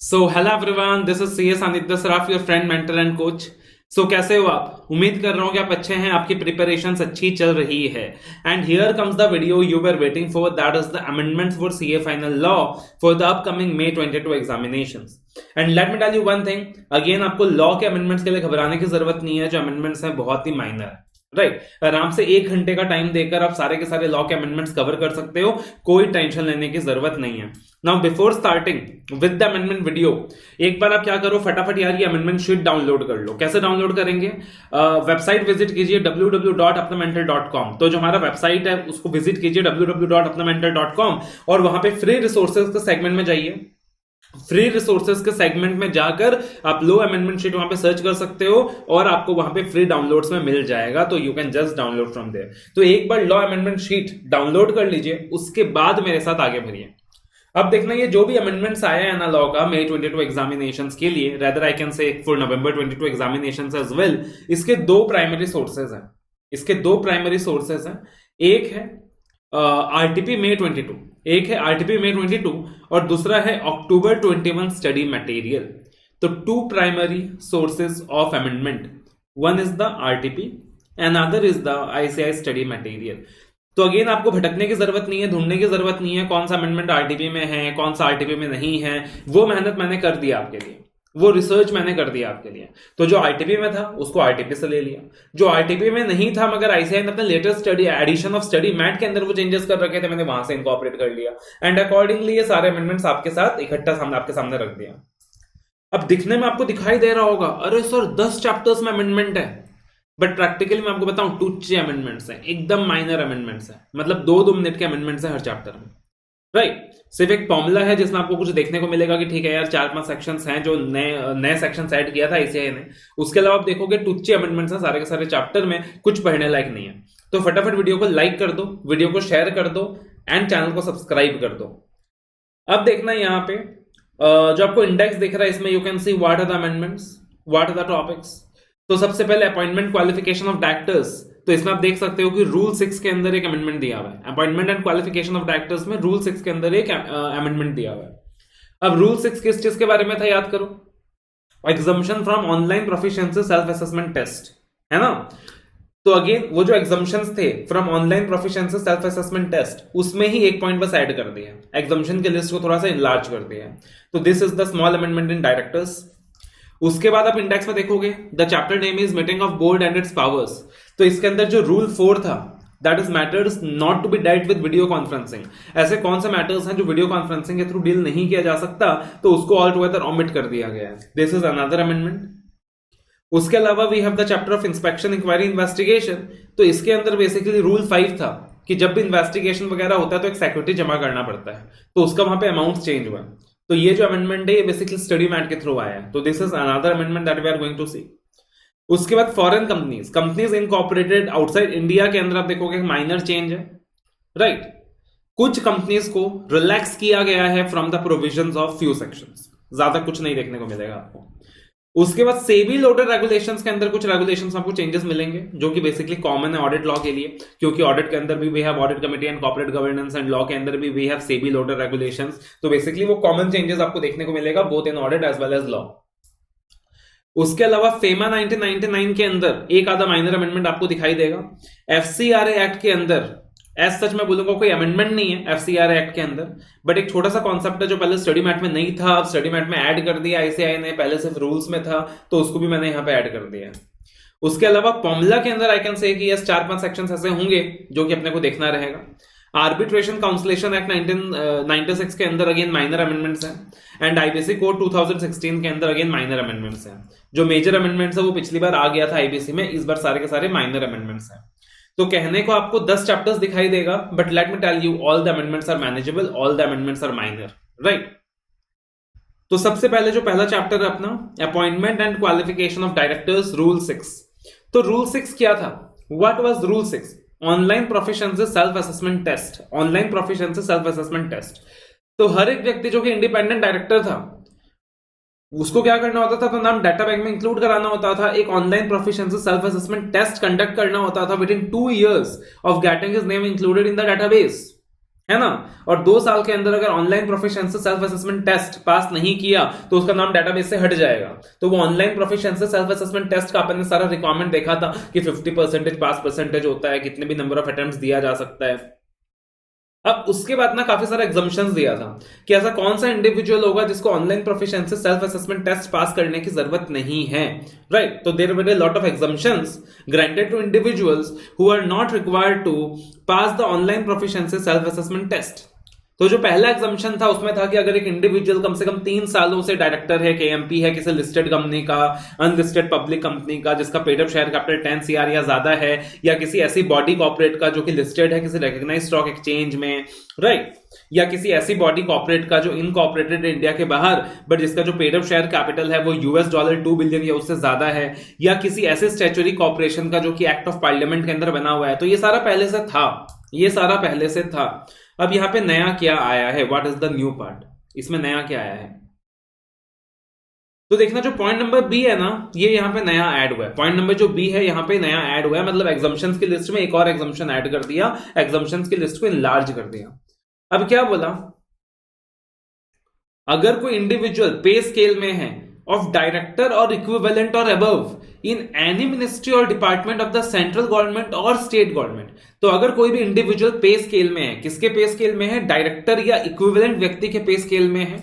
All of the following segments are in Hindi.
So hello everyone, this is C S Aditya Saraf, your friend mentor and coach. So कैसे हो आप? उम्मीद कर रहा हूँ कि आप अच्छे हैं, आपकी प्रिपरेशन अच्छी चल रही है। And here comes the video you were waiting for, that is the amendments for CA final law for the upcoming May 22 examinations. And let me tell you one thing again, आपको लॉ के अमेंडमेंट्स के लिए घबराने की जरूरत नहीं है। जो अमेंडमेंट्स हैं बहुत ही माइनर है, राइट। आराम से 1 घंटे का टाइम देकर आप सारे के सारे लॉ के अमेंडमेंट्स कवर कर सकते हो, कोई टेंशन लेने की जरूरत नहीं है। Now before starting with the amendment video, एक बार आप क्या करो, फटाफट यार ये अमेंडमेंट शीट डाउनलोड कर लो। कैसे डाउनलोड करेंगे? वेबसाइट विजिट कीजिए www.apnamental.com। तो जो हमारा वेबसाइट है उसको विजिट कीजिए www.apnamental.com और वहां पे फ्री रिसोर्सेज के सेगमेंट में जाइए। फ्री रिसोर्सेज के सेगमेंट में जाकर आप लो अमेंडमेंट शीट वहां पे सर्च कर सकते हो और आपको वहां पे फ्री डाउनलोड्स में मिल जाएगा, तो you can just download from there. तो एक बार लॉ अमेंडमेंट शीट डाउनलोड कर लीजिए, उसके बाद मेरे साथ आगे बढ़िए। अब देखना, ये जो भी अमेंडमेंट्स आया है ना लॉ का May 22 एग्जामिनेशंस के लिए, rather I can say for November 22 examinations as well, इसके दो प्राइमरी सोर्सेज हैं। एक है आरटीपी May 22, एक है आरटीपी May 22 और दूसरा है October 21 स्टडी मटेरियल। तो two primary sources of amendment, one is the RTP and other is the ICAI study material. तो अगेन आपको भटकने की जरूरत नहीं है, ढूंढने की जरूरत नहीं है कौन सा अमेंडमेंट आरटीपी में है, कौन सा आरटीपी में नहीं है। वो मेहनत मैंने कर दिया आपके लिए, वो रिसर्च मैंने कर दिया आपके लिए। तो जो आरटीपी में था उसको आरटीपी से ले लिया, जो आरटीपी में नहीं था मगर आईसीआई ने अपने latest study edition of study mat के अंदर वो चेंजेस कर रखे थे, मैंने वहां से इनकॉर्पोरेट कर लिया एंड अकॉर्डिंगली ये सारे अमेंडमेंट्स आपके साथ इकट्ठा आपके सामने रख दिया। अब दिखने में आपको दिखाई दे रहा होगा, अरे सर 10 चैप्टर्स में अमेंडमेंट है, बट प्रैक्टिकली मैं आपको बताऊं टूचे अमेंडमेंट्स हैं, एकदम माइनर अमेंडमेंट्स हैं। मतलब 2-2 मिनट के अमेंडमेंट्स हैं हर चैप्टर में, राइट। सिर्फ एक फॉर्मूला है जिसमें आपको कुछ देखने को मिलेगा कि ठीक है यार 4-5 सेक्शंस हैं जो नए सेक्शन ऐड किया था आईसीआई ने। उसके अलावा आप देखोगे टूचे अमेंडमेंट्स हैं सारे के सारे चैप्टर में, कुछ पढ़ने लायक नहीं है। तो फटाफट वीडियो को लाइक कर दो, वीडियो को शेयर कर दो एंड चैनल को सब्सक्राइब कर दो। अब देखना यहाँ पे जो आपको इंडेक्स दिख रहा है, इसमें you can see what are the amendments, what are the topics. तो सबसे पहले अपॉइंटमेंट क्वालिफिकेशन ऑफ डायरेक्टर्स। तो इसमें आप देख सकते हो कि रूल 6 के अंदर एक अमेंडमेंट दिया हुआ है। Appointment and qualification of directors में रूल 6 के अंदर एक अमेंडमेंट दिया हुआ है। अब रूल 6 किस चीज के बारे में था याद करो, exemption from online proficiency self assessment test, है ना। तो अगेन वो जो एग्जम्पशंस थे from online proficiency self assessment test, उसमें ही एक पॉइंट बस ऐड कर दिया, एग्जम्पशन की लिस्ट को थोड़ा सा इनलार्ज कर दिया। तो this is the small amendment in directors. उसके बाद आप इंडेक्स में देखोगे the chapter name is meeting of board and its powers. तो इसके अंदर जो रूल 4 था, that is matters not to be dealt with video conferencing. ऐसे कौन से मैटर्स हैं जो वीडियो कॉन्फ्रेंसिंग के थ्रू डील नहीं किया जा सकता, तो उसको ऑल टुगेदर ओमिट कर दिया गया है। This is another amendment. उसके अलावा we have the chapter of inspection inquiry investigation. तो इसके अंदर बेसिकली रूल 5 था कि जब भी इन्वेस्टिगेशन वगैरह होता है तो एक सिक्योरिटी जमा करना पड़ता है, तो उसका वहां पे अमाउंट चेंज हुआ। तो ये जो अमेंडमेंट है ये बेसिकली स्टडी मैट के थ्रू आया है। तो this is another amendment that we are going to see. उसके बाद foreign companies incorporated outside India के अंदर आप देखोगे माइनर चेंज है, राइट। कुछ कंपनीज को रिलैक्स किया गया है from the provisions of few sections, ज्यादा कुछ नहीं देखने को मिलेगा आपको। उसके बाद सेबी लोडेड रेगुलेशंस के अंदर कुछ रेगुलेशंस आपको चेंजेस मिलेंगे जो कि बेसिकली कॉमन है ऑडिट लॉ के लिए, क्योंकि ऑडिट के अंदर भी we have audit committee and corporate governance and law के अंदर भी we have SEBI LODR regulations. तो बेसिकली वो कॉमन चेंजेस आपको देखने को मिलेगा both in audit as well as law. उसके अलावा फेमा 1999 के अंदर एक आधा माइनर अमेंडमेंट आपको दिखाई देगा। एफसीआरए एक्ट के अंदर एज सच मैं बोलूंगा कोई अमेंडमेंट नहीं है एफसीआरए एक्ट के अंदर, बट एक छोटा सा कॉन्सेप्ट है जो पहले स्टडी मैट में नहीं था, अब स्टडी मैट में ऐड कर दिया आईसीआई ने, पहले सिर्फ रूल्स में था तो उसको भी मैंने यहां पे ऐड कर दिया। उसके अलावा फॉर्मूला के अंदर आई कैन से कि यस 4-5 सेक्शंस ऐसे होंगे जो कि अपने को देखना रहेगा। आर्बिट्रेशन काउंसलेशन एक्ट 1996 के अंदर अगेन माइनर अमेंडमेंट्स हैं एंड आईबीसी कोड 2016 के अंदर अगेन माइनर अमेंडमेंट्स हैं। जो मेजर अमेंडमेंट्स है वो पिछली बार आ गया था आईबीसी में, इस बार सारे के सारे माइनर अमेंडमेंट्स हैं। तो कहने को आपको 10 चैप्टर्स दिखाई देगा, but let me tell you all the amendments are manageable, all the amendments are minor, right. तो सबसे पहले जो पहला चैप्टर है अपना appointment and qualification of directors, rule 6। तो रूल 6 क्या था? What was rule 6? Online proficiency self assessment test, online proficiency self assessment test. तो हर एक व्यक्ति जो कि इंडिपेंडेंट डायरेक्टर था उसको क्या करना होता था, तो नाम डाटा बैंक में इंक्लूड कराना होता था, एक online proficiency self assessment test conduct करना होता था within 2 years of getting his name included in the database. है ना। और 2 साल के अंदर अगर online proficiency self assessment test pass नहीं किया तो उसका नाम डेटाबेस से हट जाएगा। तो वो online proficiency self assessment test का अपन ने सारा रिक्वायरमेंट देखा था कि 50% पास परसेंटेज होता है, कितने भी नंबर ऑफ अटेम्प्ट्स दिया जा सकता है। अब उसके बाद ना काफी सारा एग्जाम्पशंस दिया था कि ऐसा कौन सा इंडिविजुअल होगा जिसको online proficiency self assessment test pass करने की जरूरत नहीं है, राइट। तो there were a lot of exemptions granted to individuals who are not required to pass the online proficiency self assessment test. तो जो पहला एग्जाम्पशन था उसमें था कि अगर एक इंडिविजुअल कम से कम 3 सालों से डायरेक्टर है, केएमपी है किसी लिस्टेड कंपनी का, अनलिस्टेड पब्लिक कंपनी का जिसका paid up share capital 10 CR या ज्यादा है, या किसी ऐसी बॉडी कॉर्पोरेट का जो कि लिस्टेड है किसी रिकॉग्नाइज्ड स्टॉक एक्सचेंज में, राइट, या किसी ऐसी बॉडी कॉर्पोरेट का जो इनकॉर्पोरेटेड इंडिया के बाहर बट जिसका जो पेड अप शेयर कैपिटल है वो $2 बिलियन या उससे ज्यादा है, या किसी ऐसे स्टैच्यूटरी कॉर्पोरेशन का जो कि एक्ट ऑफ पार्लियामेंट के अंदर बना हुआ है। तो ये सारा पहले से था, ये सारा पहले से था। अब यहां पे नया क्या आया है, what is the new part, इसमें नया क्या आया है। तो देखना जो पॉइंट नंबर बी है ना, ये यहां पे नया ऐड हुआ है। पॉइंट नंबर जो बी है यहां पे नया ऐड हुआ है, मतलब एग्जाम्पशंस की लिस्ट में एक और एग्जाम्पशन ऐड कर दिया, एग्जाम्पशंस की लिस्ट को इनलार्ज कर दिया। अब क्या बोला, अगर कोई इंडिविजुअल पे स्केल में है ऑफ डायरेक्टर और इक्विवेलेंट और अबव इन एनी मिनिस्ट्री और department of the central government और स्टेट गवर्नमेंट, तो अगर कोई भी इंडिविजुअल पे स्केल में है, किसके पे स्केल में है, डायरेक्टर या इक्विवेलेंट व्यक्ति के पे स्केल में है,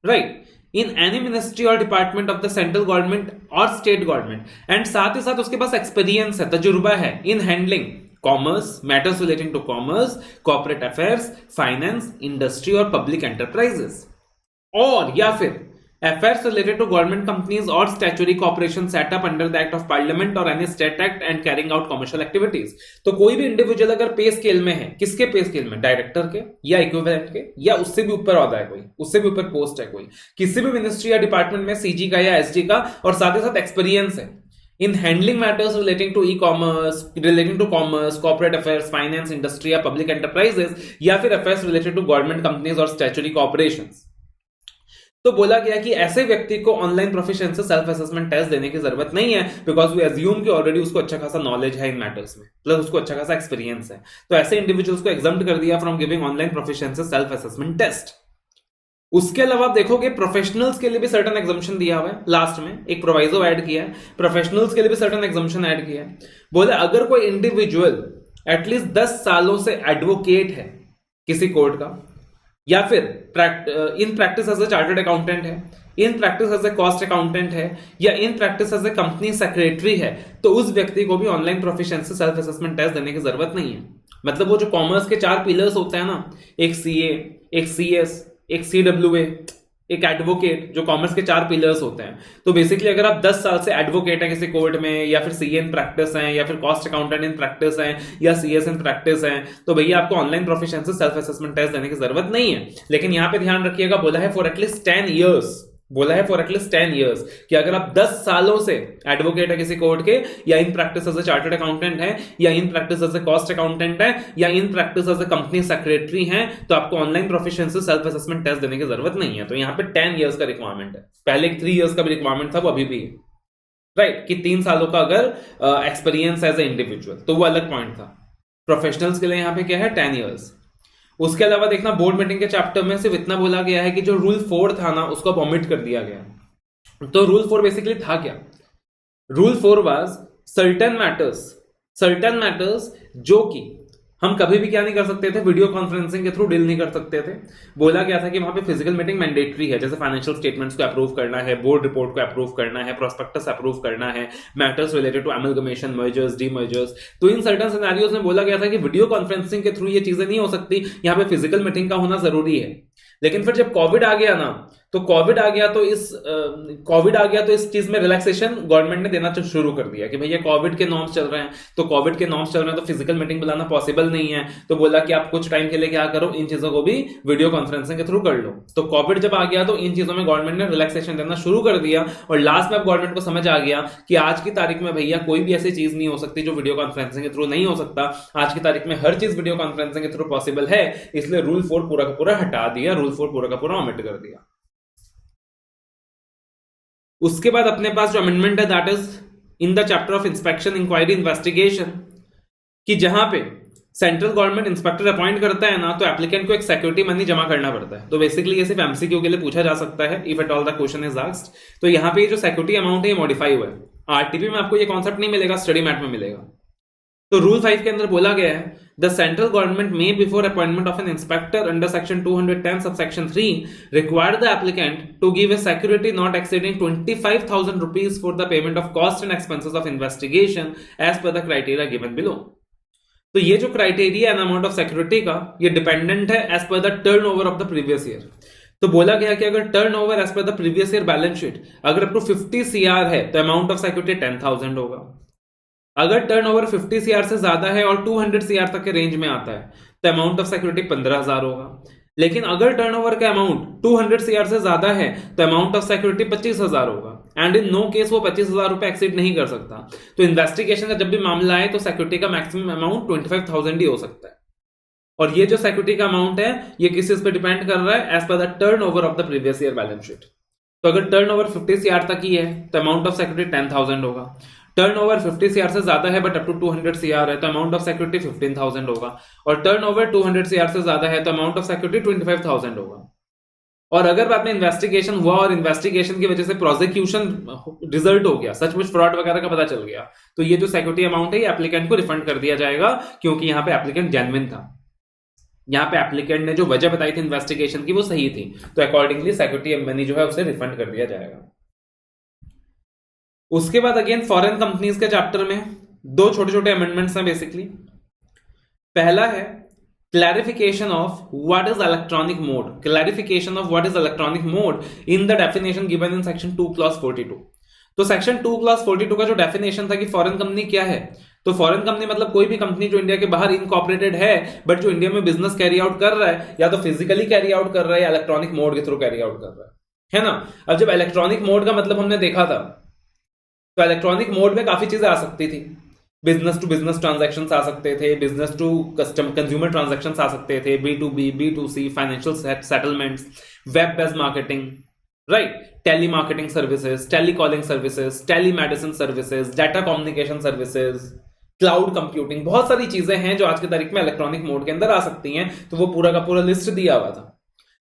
राइट, इन एनी मिनिस्ट्री और department of the central government और स्टेट गवर्नमेंट, एंड साथ ही साथ उसके पास एक्सपीरियंस है, तजुर्बा है in handling commerce, matters relating to commerce, corporate affairs, finance, industry और पब्लिक एंटरप्राइजेस, और या फिर affairs related to government companies or statutory corporations set up under the act of parliament or any state act and carrying out commercial activities। तो कोई भी इंडिविजुअल अगर पे स्केल में है, किसके पे स्केल में, डायरेक्टर के या इक्विवेलेंट के या उससे भी ऊपर ओहदा है कोई, उससे भी ऊपर पोस्ट है कोई, किसी भी मिनिस्ट्री या डिपार्टमेंट में सीजी का या एसडी का, और साथ ही साथ एक्सपीरियंस है in handling matters relating to e-commerce, relating to commerce, corporate affairs, finance, industry या public enterprises, या फिर affairs related to government companies और statutory corporations। तो बोला गया कि ऐसे व्यक्ति को online proficiency self assessment test देने की जरूरत नहीं है, बिकॉज वी अज्यूम कि ऑलरेडी उसको अच्छा खासा नॉलेज है इन मैटर्स में, प्लस उसको अच्छा खासा एक्सपीरियंस है। तो ऐसे इंडिविजुअल्स को एग्जम्प्ट कर दिया from giving online proficiency self assessment test. उसके अलावा आप देखोगे प्रोफेशनल्स के लिए भी सर्टेन एग्जम्पशन दिया हुआ है, लास्ट में एक प्रोवाइजो ऐड किया है, प्रोफेशनल्स के लिए भी सर्टेन एग्जम्पशन ऐड किया है। बोले अगर कोई इंडिविजुअल एटलीस्ट 10 सालों से एडवोकेट है किसी कोर्ट का, या फिर in practice as a chartered accountant है, in practice as a cost accountant है, या in practice as a company secretary है, तो उस व्यक्ति को भी online proficiency self assessment test देने की जरूरत नहीं है। मतलब वो जो कॉमर्स के 4 पिलर्स होते हैं ना, एक सीए, एक सीएस, एक सीडब्ल्यूए, एक एडवोकेट, जो कॉमर्स के 4 पिलर्स होते हैं। तो बेसिकली अगर आप 10 साल से एडवोकेट हैं किसी कोर्ट में, या फिर सीए इन प्रैक्टिस हैं, या फिर कॉस्ट अकाउंटेंट इन प्रैक्टिस हैं, या सीएस इन प्रैक्टिस हैं, तो भैया आपको online proficiency self assessment test देने की जरूरत नहीं है। लेकिन यहां पे ध्यान रखिएगा, बोला है फॉर एटलीस्ट 10 ईयर्स, बोला है फॉर एटलीस्ट 10 ईयर्स, कि अगर आप 10 सालों से एडवोकेट है किसी कोर्ट के, या in practice as a chartered accountant है, या in practice as a cost accountant है, या in practice as a company secretary है, तो आपको online proficiency self assessment test देने की जरूरत नहीं है। तो यहां पे 10 ईयर्स का रिक्वायरमेंट है, पहले एक 3 ईयर्स का भी रिक्वायरमेंट था, वो अभी भी है, राइट, कि 3 सालों का अगर एक्सपीरियंस एज ए इंडिविजुअल, तो वो अलग पॉइंट था। प्रोफेशनल्स के लिए यहां पे क्या है, 10 ईयर्स। उसके अलावा देखना बोर्ड मीटिंग के चैप्टर में सिर्फ इतना बोला गया है कि जो रूल 4 था ना, उसको ऑमिट कर दिया गया। तो रूल 4 बेसिकली था क्या, रूल 4 वाज सर्टेन मैटर्स जो कि हम कभी भी क्या नहीं कर सकते थे, वीडियो कॉन्फ्रेंसिंग के थ्रू डील नहीं कर सकते थे। बोला गया था कि वहां पे फिजिकल मीटिंग मैंडेटरी है, जैसे फाइनेंशियल स्टेटमेंट्स को अप्रूव करना है, बोर्ड रिपोर्ट को अप्रूव करना है, प्रोस्पेक्टस अप्रूव करना है, matters related to amalgamation, mergers, demergers. तो इन सर्टेन सिनेरियोज में बोला गया था कि वीडियो कॉन्फ्रेंसिंग के थ्रू ये चीजें नहीं हो सकती, यहां पे फिजिकल मीटिंग का होना जरूरी है। लेकिन फिर जब कोविड आ गया ना, तो कोविड आ गया तो इस चीज में रिलैक्सेशन गवर्नमेंट ने देना शुरू कर दिया कि भैया कोविड के नॉर्म्स चल रहे हैं, तो फिजिकल मीटिंग बुलाना पॉसिबल नहीं है। तो बोला कि आप कुछ टाइम के लिए क्या करो, इन चीजों को भी वीडियो कॉन्फ्रेंसिंग के थ्रू कर लो। तो कोविड जब आ गया तो इन चीजों में गवर्नमेंट ने रिलैक्सेशन देना शुरू कर दिया, और लास्ट में अब गवर्नमेंट को समझ आ गया कि आज की तारीख में भैया कोई भी ऐसी चीज नहीं हो सकती जो वीडियो कॉन्फ्रेंसिंग के थ्रू नहीं हो सकता। आज की तारीख में हर चीज वीडियो कॉन्फ्रेंसिंग के थ्रू पॉसिबल है, इसलिए रूल 4 पूरा का पूरा हटा दिया, रूल 4 पूरा का पूरा ओमिट कर दिया। उसके बाद अपने पास जो अमेंडमेंट है that is in the chapter of inspection, inquiry, investigation, कि जहां पे सेंट्रल गवर्नमेंट इंस्पेक्टर अपॉइंट करता है ना, तो एप्लीकेंट को एक सिक्योरिटी मनी जमा करना पड़ता है। तो बेसिकली ये सिर्फ एमसीक्यू के लिए पूछा जा सकता है, if at all the question is asked. तो यहाँ पे जो सिक्योरिटी अमाउंट है ये मॉडिफाई हुआ है। आरटीपी में आपको ये कॉन्सेप्ट नहीं मिलेगा, स्टडी मैट में मिलेगा। तो रूल 5 के अंदर बोला गया है, the central government may before appointment of an inspector under section 210 subsection 3 require the applicant to give a security not exceeding 25,000 rupees for the payment of cost and expenses of investigation as per the criteria given below. तो ये जो क्राइटेरिया है अमाउंट ऑफ सिक्योरिटी का, ये डिपेंडेंट है as per the turnover of the previous year. तो बोला गया कि अगर turnover as per the previous year balance sheet अगर अप टू 50 CR है तो अमाउंट ऑफ सिक्योरिटी 10,000 होगा। अगर टर्नओवर 50 CR से ज्यादा है और 200 CR तक के रेंज में आता है तो अमाउंट ऑफ सिक्योरिटी 15,000 होगा। लेकिन अगर टर्नओवर का अमाउंट 200 CR से ज्यादा है तो अमाउंट ऑफ सिक्योरिटी 25,000 होगा। एंड इन नो केस वो 25,000 रुपए एक्सीड नहीं कर सकता। तो इन्वेस्टिगेशन का जब भी मामला है तो सिक्योरिटी का मैक्सिमम अमाउंट 25,000 ही हो सकता है। और ये जो सिक्योरिटी का अमाउंट है ये किस चीज पे डिपेंड कर रहा है, as per the turnover of the previous year balance sheet. तो अगर टर्नओवर 50 CR तक ही है तो अमाउंट ऑफ सिक्योरिटी 10,000 होगा। टर्नओवर 50 CR से ज्यादा है बट अप टू 200 CR है तो अमाउंट ऑफ सिक्योरिटी 15,000 होगा। और टर्नओवर 200 CR से ज्यादा है तो अमाउंट ऑफ सिक्योरिटी 25,000 होगा। और अगर बाद में इन्वेस्टिगेशन हुआ और इन्वेस्टिगेशन की वजह से प्रोसिक्यूशन रिजल्ट हो गया, सचमुच फ्रॉड वगैरह का पता चल गया, तो ये जो सिक्योरिटी अमाउंट है ये एप्लीकेंट को रिफंड कर दिया जाएगा, क्योंकि यहाँ पे एप्लीकेंट जेन्युइन था। यहाँ पे एप्लीकेंट ने जो वजह बताई थी इन्वेस्टिगेशन की वो सही थी, तो अकॉर्डिंगली सिक्योरिटी मनी जो है उसे रिफंड कर दिया जाएगा। उसके बाद अगेन फॉरेन कंपनीज के चैप्टर में दो छोटे छोटे अमेंडमेंट्स हैं बेसिकली। पहला है clarification of what is electronic mode, clarification of what is electronic mode in the definition given in section 2 clause 42। तो सेक्शन 2 क्लॉज 42 का जो डेफिनेशन था कि फॉरेन कंपनी क्या है, तो फॉरेन कंपनी मतलब कोई भी कंपनी जो इंडिया के बाहर इनकॉर्पोरेटेड है बट जो इंडिया में बिजनेस कैरी आउट कर रहा है, या तो फिजिकली कैरी आउट कर रहा है या इलेक्ट्रॉनिक मोड के थ्रू कैरी आउट कर रहा है ना। अब जब इलेक्ट्रॉनिक मोड का मतलब हमने देखा था, तो इलेक्ट्रॉनिक मोड में काफी चीजें आ सकती थी। बिजनेस टू बिजनेस ट्रांजैक्शन आ सकते थे, बिजनेस टू कंज्यूमर ट्रांजैक्शन आ सकते थे, B2B, B2C, financial settlements, web based marketing, right, telemarketing services, telecalling services, telemedicine services, data communication services, cloud computing, बहुत सारी चीजें हैं जो आज की तारीख में इलेक्ट्रॉनिक मोड के अंदर आ सकती हैं। तो वो पूरा का पूरा लिस्ट दिया हुआ था।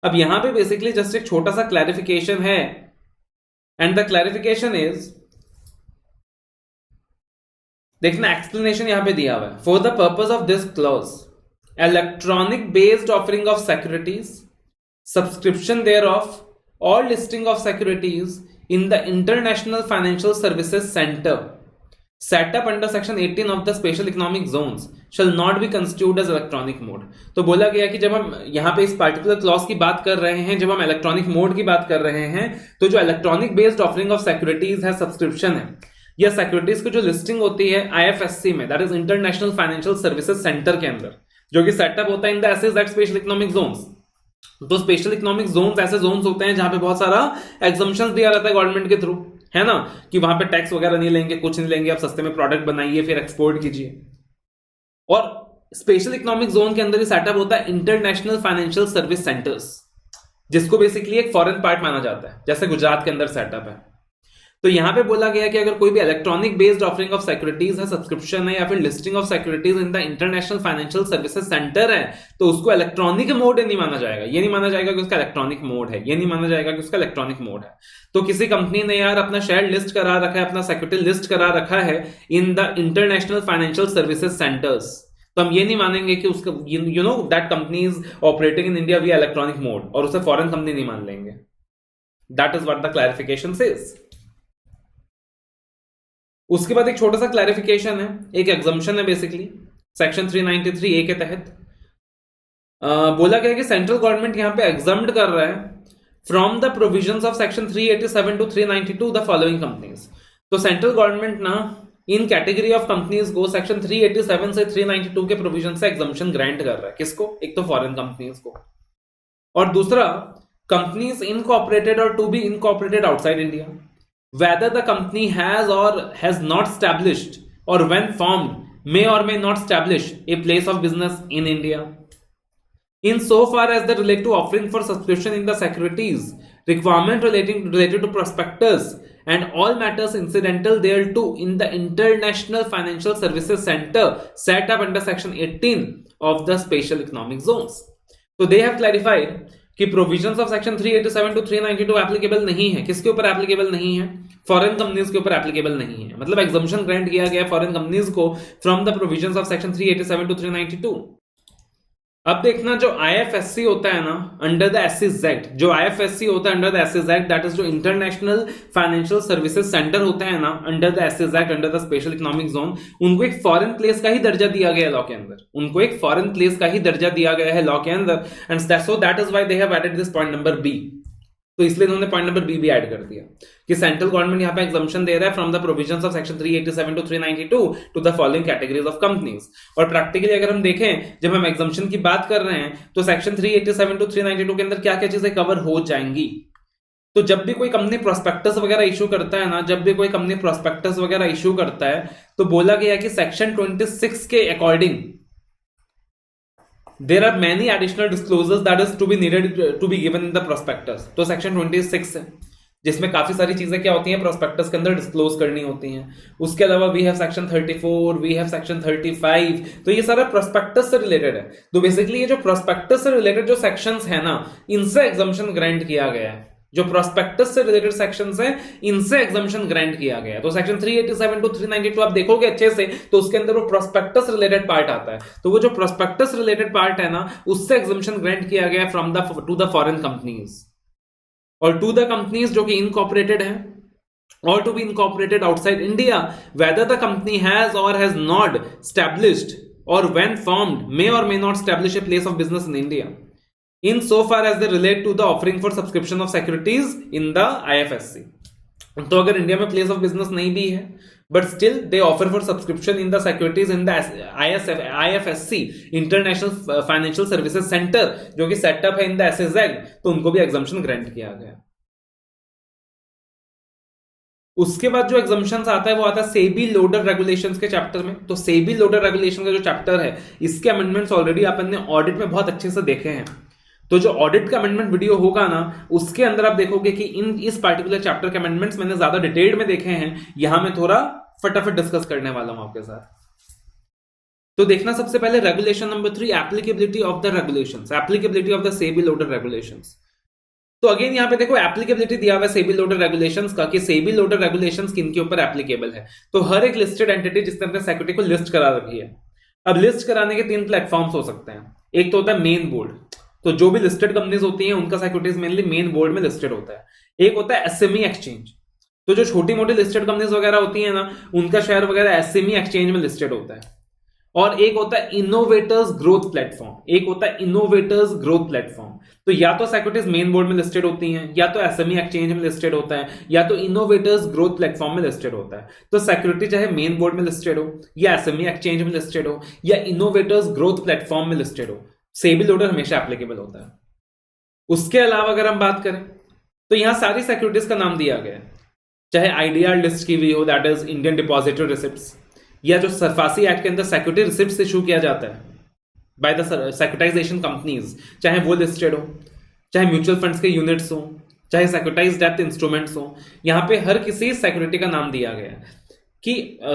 अब यहां पे बेसिकली जस्ट एक छोटा सा क्लैरिफिकेशन है, एंड द क्लैरिफिकेशन इज, देखना एक्सप्लेनेशन यहां पे दिया हुआ है। For the purpose of this clause, electronic based offering of securities, subscription thereof of listing of securities in the international financial services centre set up under section 18 of the special economic zones shall not be constituted as electronic mode। तो बोला गया कि जब हम यहां पे इस पार्टिकुलर क्लॉज की बात कर रहे हैं, जब हम इलेक्ट्रॉनिक मोड की बात कर रहे हैं, तो जो electronic based offering of securities है, सब्सक्रिप्शन है, या सिक्योरिटीज की जो लिस्टिंग होती है IFSC में, that is international financial services centre के अंदर, जो कि सेटअप होता है in the SEZs at special economic zones. तो स्पेशल इकोनॉमिक जोन्स ऐसे जोन्स होते हैं जहां पे बहुत सारा एग्जम्पशंस दिया जाता है गवर्नमेंट के थ्रू, है ना, कि वहां पे टैक्स वगैरह नहीं लेंगे, कुछ नहीं लेंगे, आप सस्ते में प्रोडक्ट बनाइए फिर एक्सपोर्ट कीजिए। और स्पेशल इकोनॉमिक जोन के अंदर ही सेटअप होता है इंटरनेशनल फाइनेंशियल सर्विस सेंटर्स, जिसको बेसिकली एक फॉरेन पार्ट माना जाता है, जैसे गुजरात के अंदर सेटअप है। तो यहां पे बोला गया कि अगर कोई भी electronic based offering of securities है, सब्सक्रिप्शन है, या फिर listing of securities in the international financial services centre है, तो उसको इलेक्ट्रॉनिक मोड नहीं माना जाएगा। ये नहीं माना जाएगा कि उसका इलेक्ट्रॉनिक मोड है, ये नहीं माना जाएगा कि उसका इलेक्ट्रॉनिक मोड है। तो किसी कंपनी ने यार अपना शेयर लिस्ट करा रखा है, अपना सिक्योरिटी लिस्ट करा रखा है in the international financial services centres, तो हम ये नहीं मानेंगे कि उसका you know that company is operating in India विया इलेक्ट्रॉनिक मोड, और उसे फॉरेन कंपनी नहीं मान लेंगे। That is what the clarification says. उसके बाद एक छोटा सा क्लैरिफिकेशन है, एक एग्जम्पशन है बेसिकली सेक्शन 393A के तहत। बोला गया कि सेंट्रल गवर्नमेंट यहां पे एग्जम्प्ट कर रहा है from the provisions of section 387 to 392 the following companies. तो सेंट्रल गवर्नमेंट ना इन कैटेगरी ऑफ कंपनीज को सेक्शन 387 से 392 के प्रोविजन से एग्जम्पशन ग्रांट कर रहा है। किसको? एक तो फॉरेन कंपनीज को, और दूसरा कंपनीज इनकॉर्पोरेटेड और to be incorporated outside India, whether the company has or has not established or when formed may or may not establish a place of business in India, in so far as they relate to offering for subscription in the securities, requirement related to prospectus and all matters incidental thereto in the International Financial Services Center set up under Section 18 of the Special Economic Zones. So they have clarified कि provisions of section 387 to 392 applicable नहीं है. किसके ऊपर एप्लीकेबल नहीं है? फॉरेन कंपनीज के ऊपर एप्लीकेबल नहीं है. मतलब एग्जम्पशन ग्रांट किया गया फॉरेन कंपनीज को from the provisions of section 387 to 392. अब देखना जो आईएफएससी होता है ना अंडर द एससीज एक्ट, जो आईएफएससी होता है under the SEZ act, that is जो इंटरनेशनल फाइनेंशियल सर्विसेज सेंटर होता है ना under the SEZ act, under the special economic zone, उनको एक फॉरेन प्लेस का ही दर्जा दिया गया है लॉ के अंदर. उनको एक फॉरेन प्लेस का ही दर्जा दिया गया है लॉ के अंदर. And so that is why they have added this point number B. तो इसलिए उन्होंने पॉइंट नंबर बी भी ऐड कर दिया कि सेंट्रल गवर्नमेंट यहां पे एग्जम्पशन दे रहा है from the provisions of section 387 to 392 to the following categories of companies. और प्रैक्टिकली अगर हम देखें जब हम एग्जम्पशन की बात कर रहे हैं तो सेक्शन 387 टू 392 के अंदर क्या क्या चीजें कवर हो जाएंगी. तो जब भी कोई कंपनी प्रोस्पेक्टस वगैरह इशू करता है ना, जब भी कोई कंपनी प्रोस्पेक्टस वगैरह इशू करता है तो बोला गया कि सेक्शन 26 के according there are many additional disclosures that is to be needed to be given in the prospectus. तो सेक्शन 26 है जिसमें काफी सारी चीजें क्या होती हैं प्रोस्पेक्टस के अंदर डिस्क्लोज करनी होती हैं. उसके अलावा we have section 34, we have section 35. तो ये सारा प्रोस्पेक्टस से रिलेटेड है. तो बेसिकली ये जो प्रोस्पेक्टस से रिलेटेड जो सेक्शंस है ना इनसे एग्जम्पशन ग्रांट किया गया है. जो प्रोस्पेक्टस से रिलेटेड सेक्शंस हैं इनसे एग्जम्पशन ग्रांट किया गया है. तो सेक्शन 387 टू 392 आप देखोगे अच्छे से तो उसके अंदर वो प्रोस्पेक्टस रिलेटेड पार्ट आता है. तो वो जो प्रोस्पेक्टस रिलेटेड पार्ट है ना उससे एग्जम्पशन ग्रांट किया गया from the two the foreign companies और टू द कंपनीज जो कि इनकॉर्पोरेटेड है or to be incorporated outside India, whether the company has or has not established or when formed may or may not establish a place of business in India in so far as they relate to the offering for subscription of securities in the IFSC. तो अगर इंडिया में प्लेस ऑफ बिजनेस नहीं भी है but still they offer for subscription in the securities in the IFSC international financial services centre जो कि सेटअप है इन द एसएस एक्ट, तो उनको भी एग्जम्पशन ग्रांट किया गया. उसके बाद जो एग्जम्पशंस आता है वो आता है सेबी लोडर रेगुलेशंस के चैप्टर में. तो सेबी लोडर रेगुलेशन का जो चैप्टर है इसके अमेंडमेंट्स ऑलरेडी अपन ने ऑडिट में बहुत अच्छे से देखे हैं. तो जो ऑडिट का अमेंडमेंट वीडियो होगा ना उसके अंदर आप देखोगे कि इस पार्टिकुलर चैप्टर के अमेंडमेंट्स मैंने ज्यादा डिटेल्ड में देखे हैं. यहां मैं थोड़ा फटाफट डिस्कस करने वाला हूं आपके साथ. तो देखना सबसे पहले regulation number 3 applicability of the regulations, applicability of the SEBI LODR regulations. तो अगेन यहां पे देखो एप्लीकेबिलिटी दिया हुआ है सेबी लोडर रेगुलेशंस का कि सेबी लोडर रेगुलेशंस किन के ऊपर एप्लीकेबल है. तो हर एक लिस्टेड एंटिटी जिसने अपने सिक्योरिटी को लिस्ट करा रखी है. अब लिस्ट कराने के 3 प्लेटफॉर्म्स हो सकते हैं. एक तो होता है मेन बोर्ड, तो जो भी लिस्टेड कंपनीज होती हैं उनका सिक्योरिटीज मेनली मेन बोर्ड में लिस्टेड होता है. एक होता है एसएमई एक्सचेंज, तो जो छोटी मोटी लिस्टेड कंपनीज वगैरह होती हैं ना उनका शेयर वगैरह एसएमई एक्सचेंज में लिस्टेड होता है. और एक होता है इनोवेटर्स ग्रोथ प्लेटफॉर्म, एक होता है इनोवेटर्स ग्रोथ प्लेटफॉर्म. तो या तो सिक्योरिटीज मेन बोर्ड में लिस्टेड होती हैं, या तो एसएमई एक्सचेंज में लिस्टेड होता है, या तो इनोवेटर्स ग्रोथ प्लेटफॉर्म में लिस्टेड होता है. तो सिक्योरिटी चाहे मेन बोर्ड में लिस्टेड हो, या एसएमई एक्सचेंज में लिस्टेड हो, या इनोवेटर्स ग्रोथ प्लेटफॉर्म में लिस्टेड हो, सेबी लोडर हमेशा एप्लीकेबल होता है. उसके अलावा अगर हम बात करें तो यहां सारी सिक्योरिटीज का नाम दिया गया है, चाहे आईडीआर लिस्ट की हुई हो that is Indian depository receipts, या जो सरफासी एक्ट के अंदर सिक्योरिटी रिसिप्ट्स इशू किया जाता है बाय द सिक्योरिटाइजेशन कंपनीज, चाहे वो लिस्टेड हो, चाहे म्यूचुअल फंड्स के यूनिट्स हो, चाहे सिक्योरिटाइज्ड डेब्ट इंस्ट्रूमेंट्स हो. यहां पे हर किसी सिक्योरिटी का नाम दिया गया है कि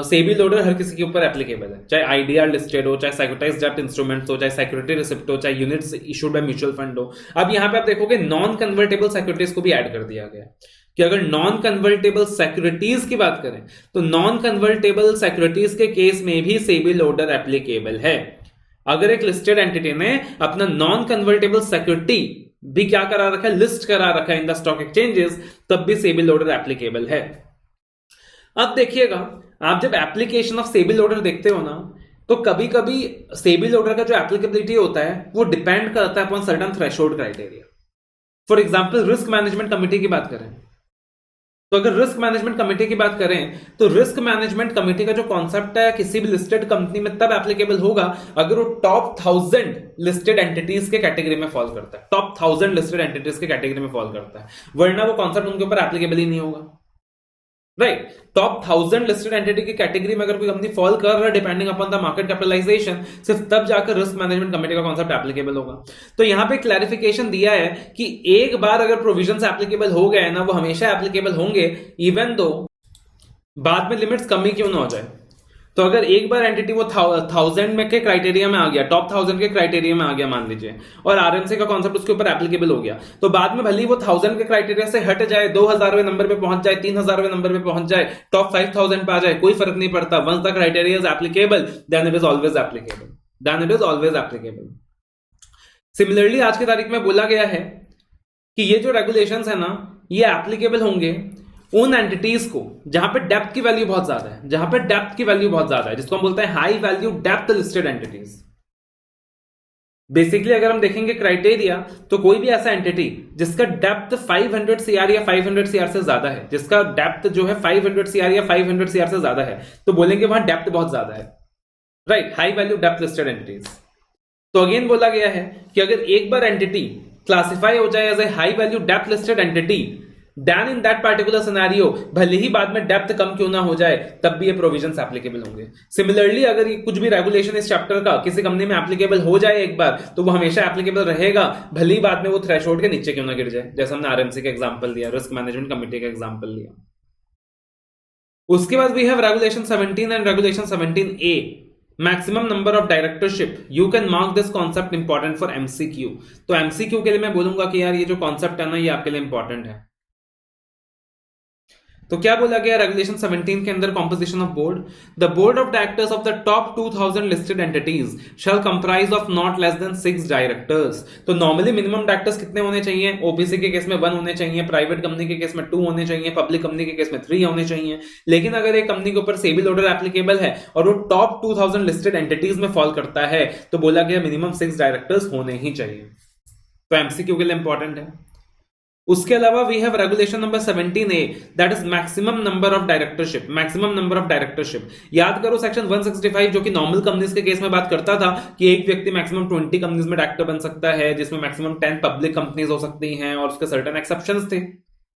सेबी लोडर हर किसी के ऊपर एप्लीकेबल है, चाहे आईडीआर लिस्टेड हो, चाहे सिक्योरिटाइज्ड डेब्ट इंस्ट्रूमेंट्स हो, चाहे सिक्योरिटी रिसिप्ट हो, चाहे units issued by mutual fund हो. अब यहां पे आप देखोगे नॉन कन्वर्टेबल सिक्योरिटीज को भी ऐड कर दिया गया कि अगर नॉन कन्वर्टेबल सिक्योरिटीज की बात करें तो नॉन कन्वर्टेबल सिक्योरिटीज के केस में भी सेबी लोडर एप्लीकेबल है. अगर एक लिस्टेड एंटिटी ने अपना नॉन कन्वर्टेबल सिक्योरिटी भी क्या करा रखा है, लिस्ट करा रखा है इन द स्टॉक एक्सचेंजेस, तब भी सेबी लोडर एप्लीकेबल है. अब देखिएगा आप जब एप्लीकेशन ऑफ सेबी लोडर देखते हो ना तो कभी कभी सेबी लोडर का जो एप्लीकेबिलिटी होता है वो डिपेंड करता है upon certain threshold criteria. For example risk management committee की बात करें तो अगर रिस्क मैनेजमेंट कमेटी की बात करें तो रिस्क मैनेजमेंट कमेटी का जो कॉन्सेप्ट है किसी भी लिस्टेड कंपनी में तब एप्लीकेबल होगा अगर वो टॉप 1000 लिस्टेड एंटिटीज के कैटेगरी में फॉल करता है, टॉप 1000 लिस्टेड एंटिटीज के कैटेगरी में फॉल करता है, वरना वो कॉन्सेप्ट उनके ऊपर एप्लीकेबल ही नहीं होगा. राइट। टॉप 1000 लिस्टेड एंटिटी की कैटेगरी में अगर कोई कंपनी फॉल कर रहा है depending upon the market capitalisation, सिर्फ तब जाकर रिस्क मैनेजमेंट कमेटी का कॉन्सेप्ट एप्लीकेबल होगा। तो यहां पे क्लैरिफिकेशन दिया है कि एक बार अगर प्रोविजन एप्लीकेबल हो गए ना, वो हमेशा एप्लीकेबल होंगे, इवन दो बाद में लिमिट्स कमी क्यों ना हो जाए। तो अगर एक बार एंटिटी वो 1000 में के क्राइटेरिया में आ गया, टॉप 1000 के क्राइटेरिया में आ गया मान लीजिए, और आरएमसी का कॉन्सेप्ट उसके ऊपर एप्लीकेबल हो गया, तो बाद में भले ही वो 1000 के क्राइटेरिया से हट जाए, 2000वें नंबर पे पहुंच जाए, 3000वें नंबर पे पहुंच जाए, टॉप 5000 पे आ जाए, कोई फर्क नहीं पड़ता। Once the criteria is applicable then it is always applicable, then it is always applicable. Similarly आज की तारीख में बोला गया है कि ये जो रेगुलेशंस है ना, ये एप्लीकेबल होंगे उन एंटिटीज को जहां पे डेप्थ की वैल्यू बहुत ज्यादा है, जहां पे डेप्थ की वैल्यू बहुत ज्यादा है, जिसको हम बोलते हैं हाई वैल्यू डेप्थ लिस्टेड एंटिटीज। बेसिकली अगर हम देखेंगे क्राइटेरिया, तो कोई भी ऐसा एंटिटी जिसका डेप्थ 500 सीआर या 500 सीआर से ज्यादा है, जिसका डेप्थ जो है 500 सीआर या 500 सीआर से ज्यादा है, तो बोलेंगे वहां डेप्थ बहुत ज्यादा है, राइट, हाई वैल्यू डेप्थ लिस्टेड एंटिटीज। तो अगेन बोला गया है कि अगर एक बार एंटिटी क्लासिफाई हो जाए एज ए हाई वैल्यू डेप्थ listed entity, then in that particular scenario, भले ही बाद में डेप्थ कम क्यों ना हो जाए, तब भी ये प्रोविजंस एप्लीकेबल होंगे। सिमिलरली अगर ये कुछ भी रेगुलेशन इस चैप्टर का किसी कंपनी में एप्लीकेबल हो जाए एक बार, तो वो हमेशा एप्लीकेबल रहेगा, भले ही बाद में वो थ्रेशोल्ड के नीचे क्यों ना गिर जाए, जैसे हमने आरएमसी का एग्जांपल दिया, रिस्क मैनेजमेंट कमेटी का एग्जांपल लिया। उसके बाद we have regulation 17 and regulation 17A, maximum number of directorship. You can mark this concept important for MCQ. तो एमसीक्यू के लिए मैं बोलूंगा कि यार ये जो कॉन्सेप्ट है ना, ये आपके लिए इंपॉर्टेंट है। तो क्या बोला गया रेगुलेशन 17 के अंदर, composition of board, the board of directors of the top 2000 listed entities shall comprise of not less than 6 directors. तो नॉर्मली मिनिमम डायरेक्टर्स कितने होने चाहिए? ओबीसी के केस में 1 होने चाहिए, प्राइवेट कंपनी के केस में 2 होने चाहिए, पब्लिक कंपनी के केस में 3 होने चाहिए। लेकिन अगर एक कंपनी के ऊपर सेबी ऑर्डर एप्लीकेबल है और वो टॉप 2000 लिस्टेड एंटिटीज में फॉल करता है, तो बोला गया मिनिमम 6 डायरेक्टर्स होने ही चाहिए। तो एमसीक्यू के लिए इंपॉर्टेंट है। उसके अलावा we have regulation number 17A, that is maximum number of directorship. Maximum number of directorship, याद करो सेक्शन 165 जो कि नॉर्मल कंपनीज के केस में बात करता था कि एक व्यक्ति मैक्सिमम 20 कंपनीज में डायरेक्टर बन सकता है, जिसमें मैक्सिमम 10 पब्लिक कंपनीज हो सकती हैं, और उसके सर्टेन एक्सेप्शंस थे,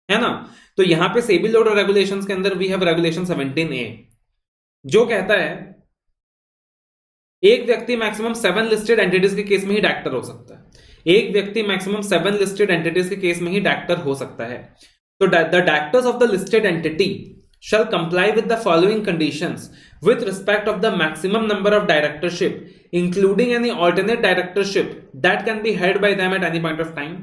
है ना। तो यहां पे सेबी लॉ और रेगुलेशंस के अंदर वी हैव रेगुलेशन 17A, जो कहता है एक व्यक्ति मैक्सिमम 7 लिस्टेड एंटिटीज के केस में ही डायरेक्टर हो सकता है। एक व्यक्ति मैक्सिमम 7 लिस्टेड एंटिटीज के केस में ही डायरेक्टर हो सकता है। तो the directors of the listed entity shall comply with the following conditions with respect of the maximum number of directorship, including any alternate directorship that can be held by them at any point of time.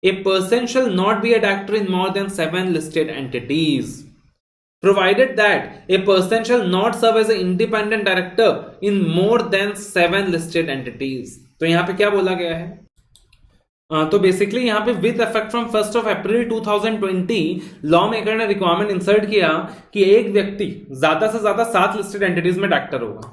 A person shall not be a director in more than 7 listed entities, provided that a person shall not serve as an independent director in more than 7 listed entities. तो यहां पे क्या बोला गया है? तो बेसिकली यहां पे with effect from 1 April 2020 law maker ने रिक्वायरमेंट इंसर्ट किया कि एक व्यक्ति ज्यादा से ज्यादा 7 लिस्टेड एंटिटीज में डायरेक्टर होगा,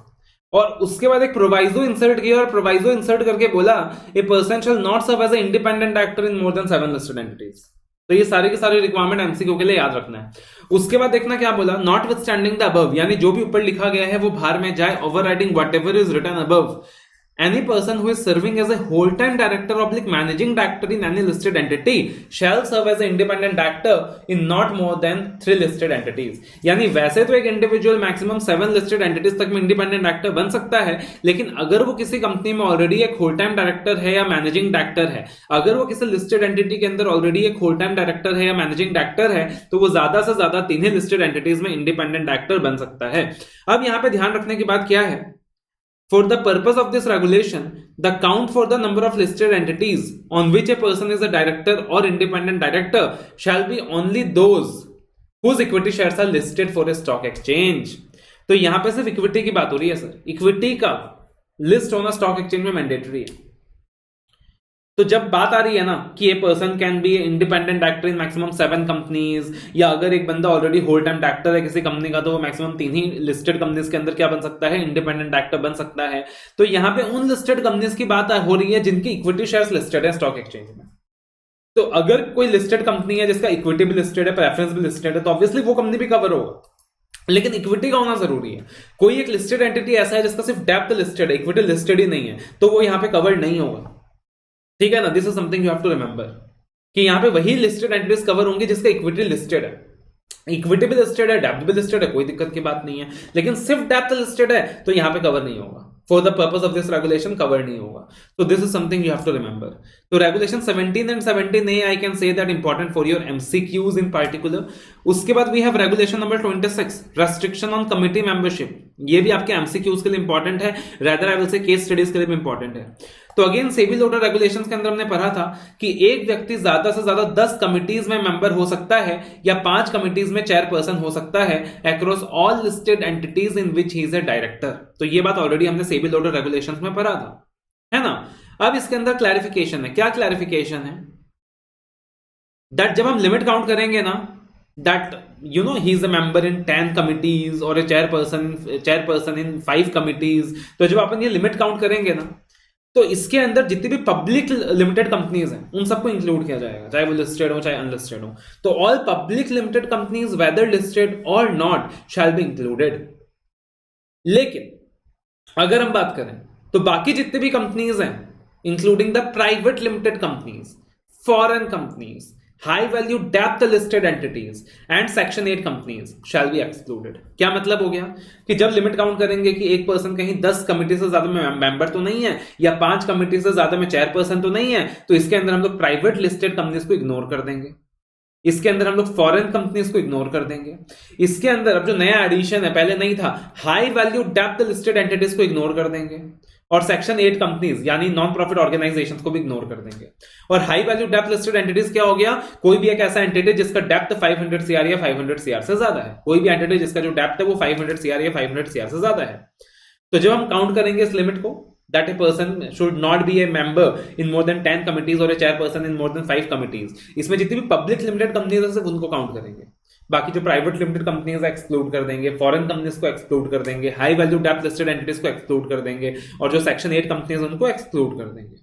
और उसके बाद एक प्रोवाइजो इंसर्ट किया, और प्रोवाइजो इंसर्ट करके बोला a person shall not serve as a independent director in more than 7 listed entities. तो ये सारी की सारी रिक्वायरमेंट एमसीक्यू के लिए याद रखना है। उसके बाद देखना क्या बोला, not with standing the above, यानी जो भी ऊपर लिखा गया है वो बाहर में जाए, overriding whatever is written above. Any person who is serving as a whole-time director oblique managing director in any listed entity shall serve as an independent director in not more than 3 listed entities. यानी वैसे तो एक इंडिविजुअल मैक्सिमम 7 लिस्टेड एंटिटीज तक में इंडिपेंडेंट डायरेक्टर बन सकता है, लेकिन अगर वो किसी कंपनी में ऑलरेडी एक होल टाइम डायरेक्टर है या मैनेजिंग डायरेक्टर है, अगर वो किसी लिस्टेड एंटिटी के अंदर ऑलरेडी एक होल टाइम डायरेक्टर है या मैनेजिंग डायरेक्टर है, तो वो ज्यादा से ज्यादा 3 ही लिस्टेड एंटिटीज में इंडिपेंडेंट डायरेक्टर बन सकता है। अब यहाँ पे ध्यान रखने की बात क्या है, for the purpose of this regulation, the count for the number of listed entities on which a person is a director or independent director shall be only those whose equity shares are listed for a stock exchange. तो यहां पे सिर्फ इक्विटी की बात हो रही है सर, इक्विटी का लिस्ट होना स्टॉक एक्सचेंज में मैंडेटरी है। तो जब बात आ रही है ना कि a person can be independent director in maximum 7 companies, या अगर एक बंदा ऑलरेडी होल टाइम डायरेक्टर है किसी कंपनी का, तो वो मैक्सिमम 3 ही लिस्टेड कंपनीज के अंदर क्या बन सकता है, इंडिपेंडेंट डायरेक्टर बन सकता है। तो यहां पे उन लिस्टेड कंपनीज की बात हो रही है जिनकी इक्विटी शेयर्स लिस्टेड है स्टॉक एक्सचेंज में। तो अगर कोई लिस्टेड कंपनी है जिसका इक्विटी भी लिस्टेड है, प्रेफरेंस भी लिस्टेड है, तो ऑब्वियसली वो कंपनी भी कवर होगा, लेकिन इक्विटी का होना जरूरी है। कोई एक लिस्टेड एंटिटी ऐसा है जिसका सिर्फ डेप्थ लिस्टेड है, इक्विटी लिस्टेड ही नहीं है, तो वो यहां पे कवर नहीं होगा, ठीक है ना। This is something you have to remember कि यहां पे वही लिस्टेड एंटिटीज कवर होंगे जिसका इक्विटी लिस्टेड है। इक्विटी भी लिस्टेड है, डेब्ट भी लिस्टेड है, कोई दिक्कत की बात नहीं है, लेकिन सिर्फ डेब्ट लिस्टेड है तो यहां पे कवर नहीं होगा, for the purpose of this regulation cover नहीं होगा. तो this is something you have to remember. तो regulation 17 and 17A I can say that important for your MCQs in particular. उसके बाद we have regulation number 26, restriction on committee membership. ये भी आपके एमसीक्यूज के लिए इंपॉर्टेंट है, rather I will say case studies के लिए भी इंपॉर्टेंट है. तो अगेन सेबी लोडर रेगुलेशंस के अंदर हमने पढ़ा था कि एक व्यक्ति ज्यादा से ज्यादा 10 कमिटीज में मेंबर हो सकता है या 5 कमिटीज में चेयरपर्सन हो सकता है across all listed entities in which he is a director. तो ये बात ऑलरेडी हमने सेबी लोडर रेगुलेशंस में पढ़ा था, है ना. अब इसके अंदर क्लैरिफिकेशन है. क्या क्लैरिफिकेशन है? दैट जब हम लिमिट काउंट करेंगे ना, that you know he is a member in 10 committees और ए चेयरपर्सन इन 5 कमिटीज. तो जब अपन ये लिमिट काउंट करेंगे ना, तो इसके अंदर जितनी भी पब्लिक लिमिटेड कंपनीज हैं उन सबको इंक्लूड किया जाएगा, चाहे वो लिस्टेड हो चाहे अनलिस्टेड हो. तो all public limited companies whether listed और नॉट शैल बी इंक्लूडेड. लेकिन अगर हम बात करें तो बाकी जितने भी कंपनीज हैं, including the private limited companies, foreign companies, high value डेप्थ listed entities and section 8 companies shall be excluded. क्या मतलब हो गया कि जब लिमिट काउंट करेंगे कि एक पर्सन कहीं 10 कमिटी से ज्यादा में मेंबर तो नहीं है या 5 कमिटी से ज्यादा में चेयरपर्सन तो नहीं है, तो इसके अंदर हम लोग प्राइवेट लिस्टेड कंपनीज को इग्नोर कर देंगे, इसके अंदर हम लोग फॉरेन कंपनीज को इग्नोर कर देंगे. इसके अंदर अब जो नया एडिशन है, पहले नहीं था, हाई वैल्यू डेप्थ लिस्टेड एंटिटीज को इग्नोर कर देंगे और सेक्शन 8 कंपनीज यानी नॉन प्रॉफिट ऑर्गेनाइजेशंस को भी इग्नोर कर देंगे. और हाई वैल्यू डेप्थ लिस्टेड एंटिटीज क्या हो गया? कोई भी एक ऐसा एंटिटी जिसका डेप्थ 500 CR या 500 CR से ज्यादा है. कोई भी एंटिटी जिसका जो डेप्थ है वो 500 CR या 500 CR से ज्यादा है. तो जब हम काउंट करेंगे इस लिमिट को, that a person should not be a member in more than 10 committees or a chairperson in more than 5 committees. इसमें जितनी भी पब्लिक लिमिटेड कंपनीज है सिर्फ उनको काउंट करेंगे, बाकी जो प्राइवेट लिमिटेड कंपनीज एक्सक्लूड कर देंगे, फॉरेन कंपनीज को एक्सक्लूड कर देंगे, हाई वैल्यू डेप्थ लिस्टेड एंटिटीज को एक्सक्लूड कर देंगे और जो सेक्शन 8 कंपनीज उनको एक्सक्लूड कर देंगे.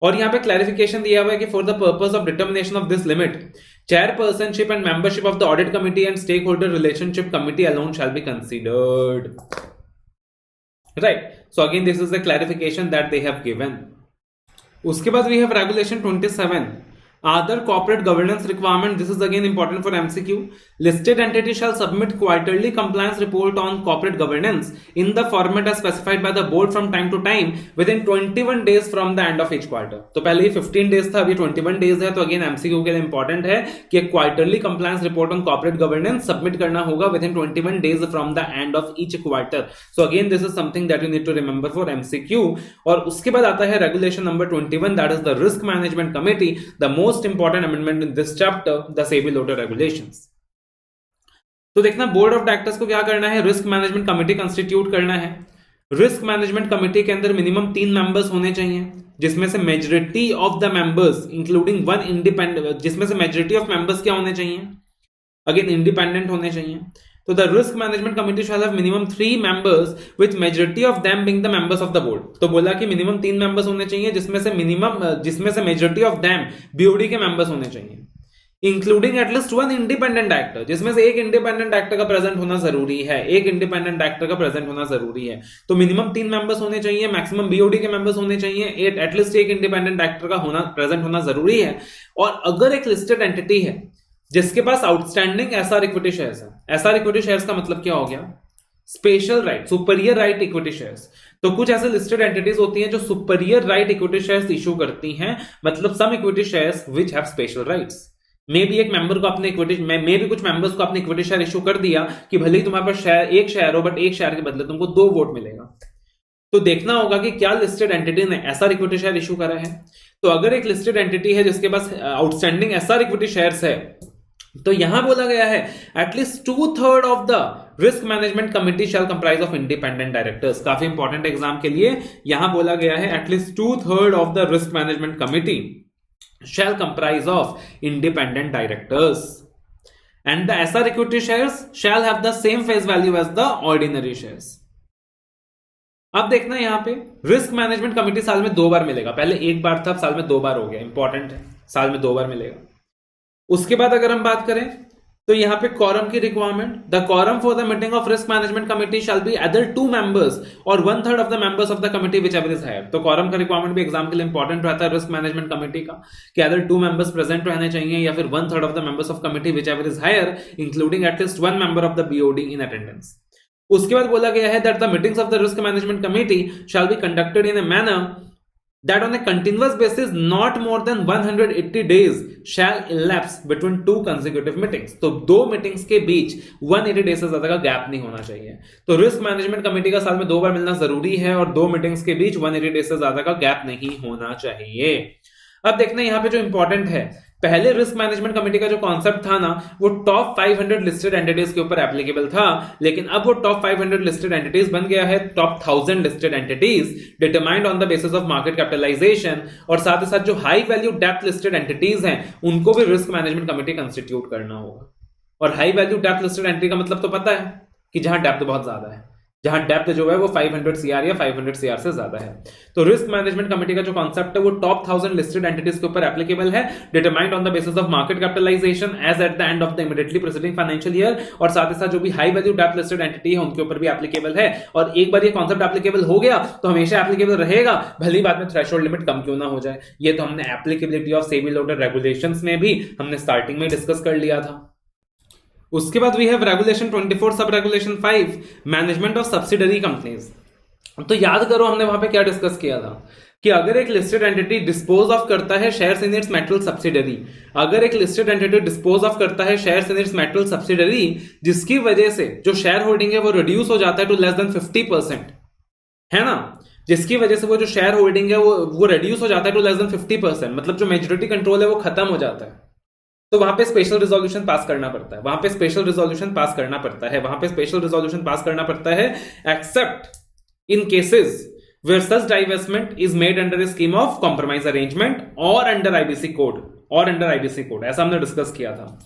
और यहाँ पे क्लैरिफिकेशन दिया हुआ है कि for the purpose of determination of this limit, chairpersonship and membership of the audit committee and stakeholder relationship committee alone shall be considered. Right. So again, this is the clarification that they have given. उसके बाद we have regulation 27. Other corporate governance requirement. This is again important for MCQ. Listed entity shall submit quarterly compliance report on corporate governance in the format as specified by the board from time to time within 21 days from the end of each quarter. तो पहले ये 15 days था, अभी 21 days है. तो again MCQ के लिए important है कि quarterly compliance report on corporate governance submit करना होगा within 21 days from the end of each quarter. So again this is something that you need to remember for MCQ. और उसके बाद आता है regulation number 21, that is the risk management committee, the most important amendment in this chapter, the SEBI loader regulations. तो देखना, बोर्ड ऑफ डायरेक्टर्स को क्या करना है? रिस्क मैनेजमेंट कमेटी कंस्टिट्यूट करना है. रिस्क मैनेजमेंट कमेटी के अंदर मिनिमम 3 मेंबर्स होने चाहिए, जिसमें से majority of the members including one independent, जिसमें से मेजॉरिटी ऑफ मेंबर्स क्या होने चाहिए? अगेन इंडिपेंडेंट होने चाहिए. तो the risk management committee shall have minimum 3 members with majority of them being the members of the board. तो बोला कि मिनिमम 3 मेंबर्स होने चाहिए, जिसमें से मेजॉरिटी ऑफ देम बीओडी के मेंबर्स होने चाहिए, इंक्लूडिंग एटलीस्ट 1 इंडिपेंडेंट डायरेक्टर, जिसमें से एक इंडिपेंडेंट डायरेक्टर का प्रेजेंट होना जरूरी है, एक इंडिपेंडेंट डायरेक्टर का प्रेजेंट होना जरूरी है. तो मिनिमम 3 मेंबर्स होने चाहिए, मैक्सिमम बीओडी के मेंबर्स होने चाहिए, एटलीस्ट एक इंडिपेंडेंट डायरेक्टर का प्रेजेंट होना जरूरी है. और अगर एक लिस्टेड एंटिटी है जिसके पास आउटस्टैंडिंग एसआर इक्विटी शेयर्स है, एसआर इक्विटी शेयर्स का मतलब क्या हो गया? Special right, superior right equity shares. तो कुछ ऐसे लिस्टेड एंटिटीज होती हैं जो superior right equity shares issue करती हैं, मतलब some equity shares which have special rights. मे भी एक मेंबर को अपने इक्विटी में भी कुछ मेंबर्स को अपने इक्विटी शेयर इशू कर दिया कि भले ही तुम्हारे पास एक शेयर हो, बट एक शेयर के बदले तुमको 2 वोट मिलेगा. तो देखना होगा कि क्या लिस्टेड एंटिटी ने एसआर इक्विटी शेयर इशू करा है. तो अगर एक लिस्टेड एंटिटी है जिसके पास आउटस्टैंडिंग एसआर इक्विटी शेयर्स है, तो यहां बोला गया है at least 2/3 of the risk management committee shall comprise of independent directors. काफी इंपॉर्टेंट एग्जाम के लिए यहां बोला गया है at least 2/3 of the risk management committee shall comprise of independent directors, and the SR equity shares shall have the same face value as the ordinary shares. अब देखना यहां पे रिस्क मैनेजमेंट कमेटी साल में 2 बार मिलेगा. पहले 1 बार था, साल में 2 बार हो गया. इंपॉर्टेंट है, साल में 2 बार मिलेगा. उसके बाद अगर हम बात करें तो यहाँ पे quorum की requirement, the quorum for the meeting of risk management committee shall be either 2 members और 1/3 of the members of the committee whichever is higher। तो quorum का रिक्वायरमेंट भी एग्जाम के लिए इंपॉर्टेंट रहता है रिस्क मैनेजमेंट कमिटी का, कि either 2 members प्रेजेंट रहने चाहिए या फिर 1/3 of the members of committee whichever is higher, including at least 1 member of the BOD in attendance। उसके बाद बोला गया है that the meetings of the risk management committee shall be conducted in a manner that on a continuous basis not more than 180 days shall elapse between 2 consecutive meetings। तो 2 मीटिंग्स के बीच 180 डेज से ज्यादा का गैप नहीं होना चाहिए। तो रिस्क मैनेजमेंट कमेटी का साल में 2 बार मिलना जरूरी है और 2 मीटिंग्स के बीच 180 डेज से ज्यादा का गैप नहीं होना चाहिए। अब देखना यहाँ पे जो इंपॉर्टेंट है, पहले रिस्क मैनेजमेंट कमेटी का जो कॉन्सेप्ट था ना, वो टॉप 500 लिस्टेड एंटिटीज के ऊपर एप्लीकेबल था, लेकिन अब वो टॉप 500 लिस्टेड एंटिटीज बन गया है top 1000 listed entities determined on the basis of market capitalisation. और साथ ही साथ जो हाई वैल्यू डेप्थ लिस्टेड एंटिटीज हैं उनको भी रिस्क मैनेजमेंट कमेटी कंस्टिट्यूट करना होगा। और हाई वैल्यू डेप्थ लिस्टेड एंटिटी का मतलब तो पता है कि जहां डेप्थ बहुत ज्यादा है, जहां डेप्थ जो है वो 500 CR या 500 CR से ज्यादा है। तो रिस्क मैनेजमेंट कमेटी का जो कॉन्सेप्ट है वो टॉप 1000 लिस्टेड एंटिटीज के ऊपर एप्लीकेबल है, determined on the basis of market capitalisation as at the end of the immediately preceding financial year. और साथ ही साथ जो भी हाई वैल्यू डेप्थ लिस्टेड एंटिटी है उनके ऊपर भी एप्लीकेबल है। और एक बार ये कॉन्सेप्ट एप्लीकेबल हो गया तो हमेशा एप्लीकेबल रहेगा, भली बाद में थ्रेशोल्ड लिमिट कम क्यों ना हो जाए। ये तो हमने applicability of SEBI LODR regulations में भी हमने स्टार्टिंग में डिस्कस कर लिया था। उसके बाद we have regulation 24 sub regulation 5 management of subsidiary companies. तो याद करो हमने वहां पे क्या डिस्कस किया था कि अगर एक लिस्टेड एंटिटी डिस्पोज ऑफ करता है shares in its metal subsidiary, अगर एक लिस्टेड एंटिटी डिस्पोज ऑफ करता है shares in its metal subsidiary जिसकी वजह से जो शेयर होल्डिंग है वो रिड्यूस हो जाता है टू लेस देन 50%, है ना, जिसकी वजह से वो जो शेयर होल्डिंग है वो रिड्यूस हो जाता है टू लेस देन 50%, मतलब जो मेजॉरिटी कंट्रोल है वो खत्म हो जाता है। तो वहां पे स्पेशल रिजोल्यूशन पास करना पड़ता है, वहां पे स्पेशल रिजोल्यूशन पास करना पड़ता है, वहां पे स्पेशल रिजोल्यूशन पास करना पड़ता है except in cases where such divestment is made under a scheme of compromise arrangement और अंडर आईबीसी कोड, ऐसा हमने डिस्कस किया था।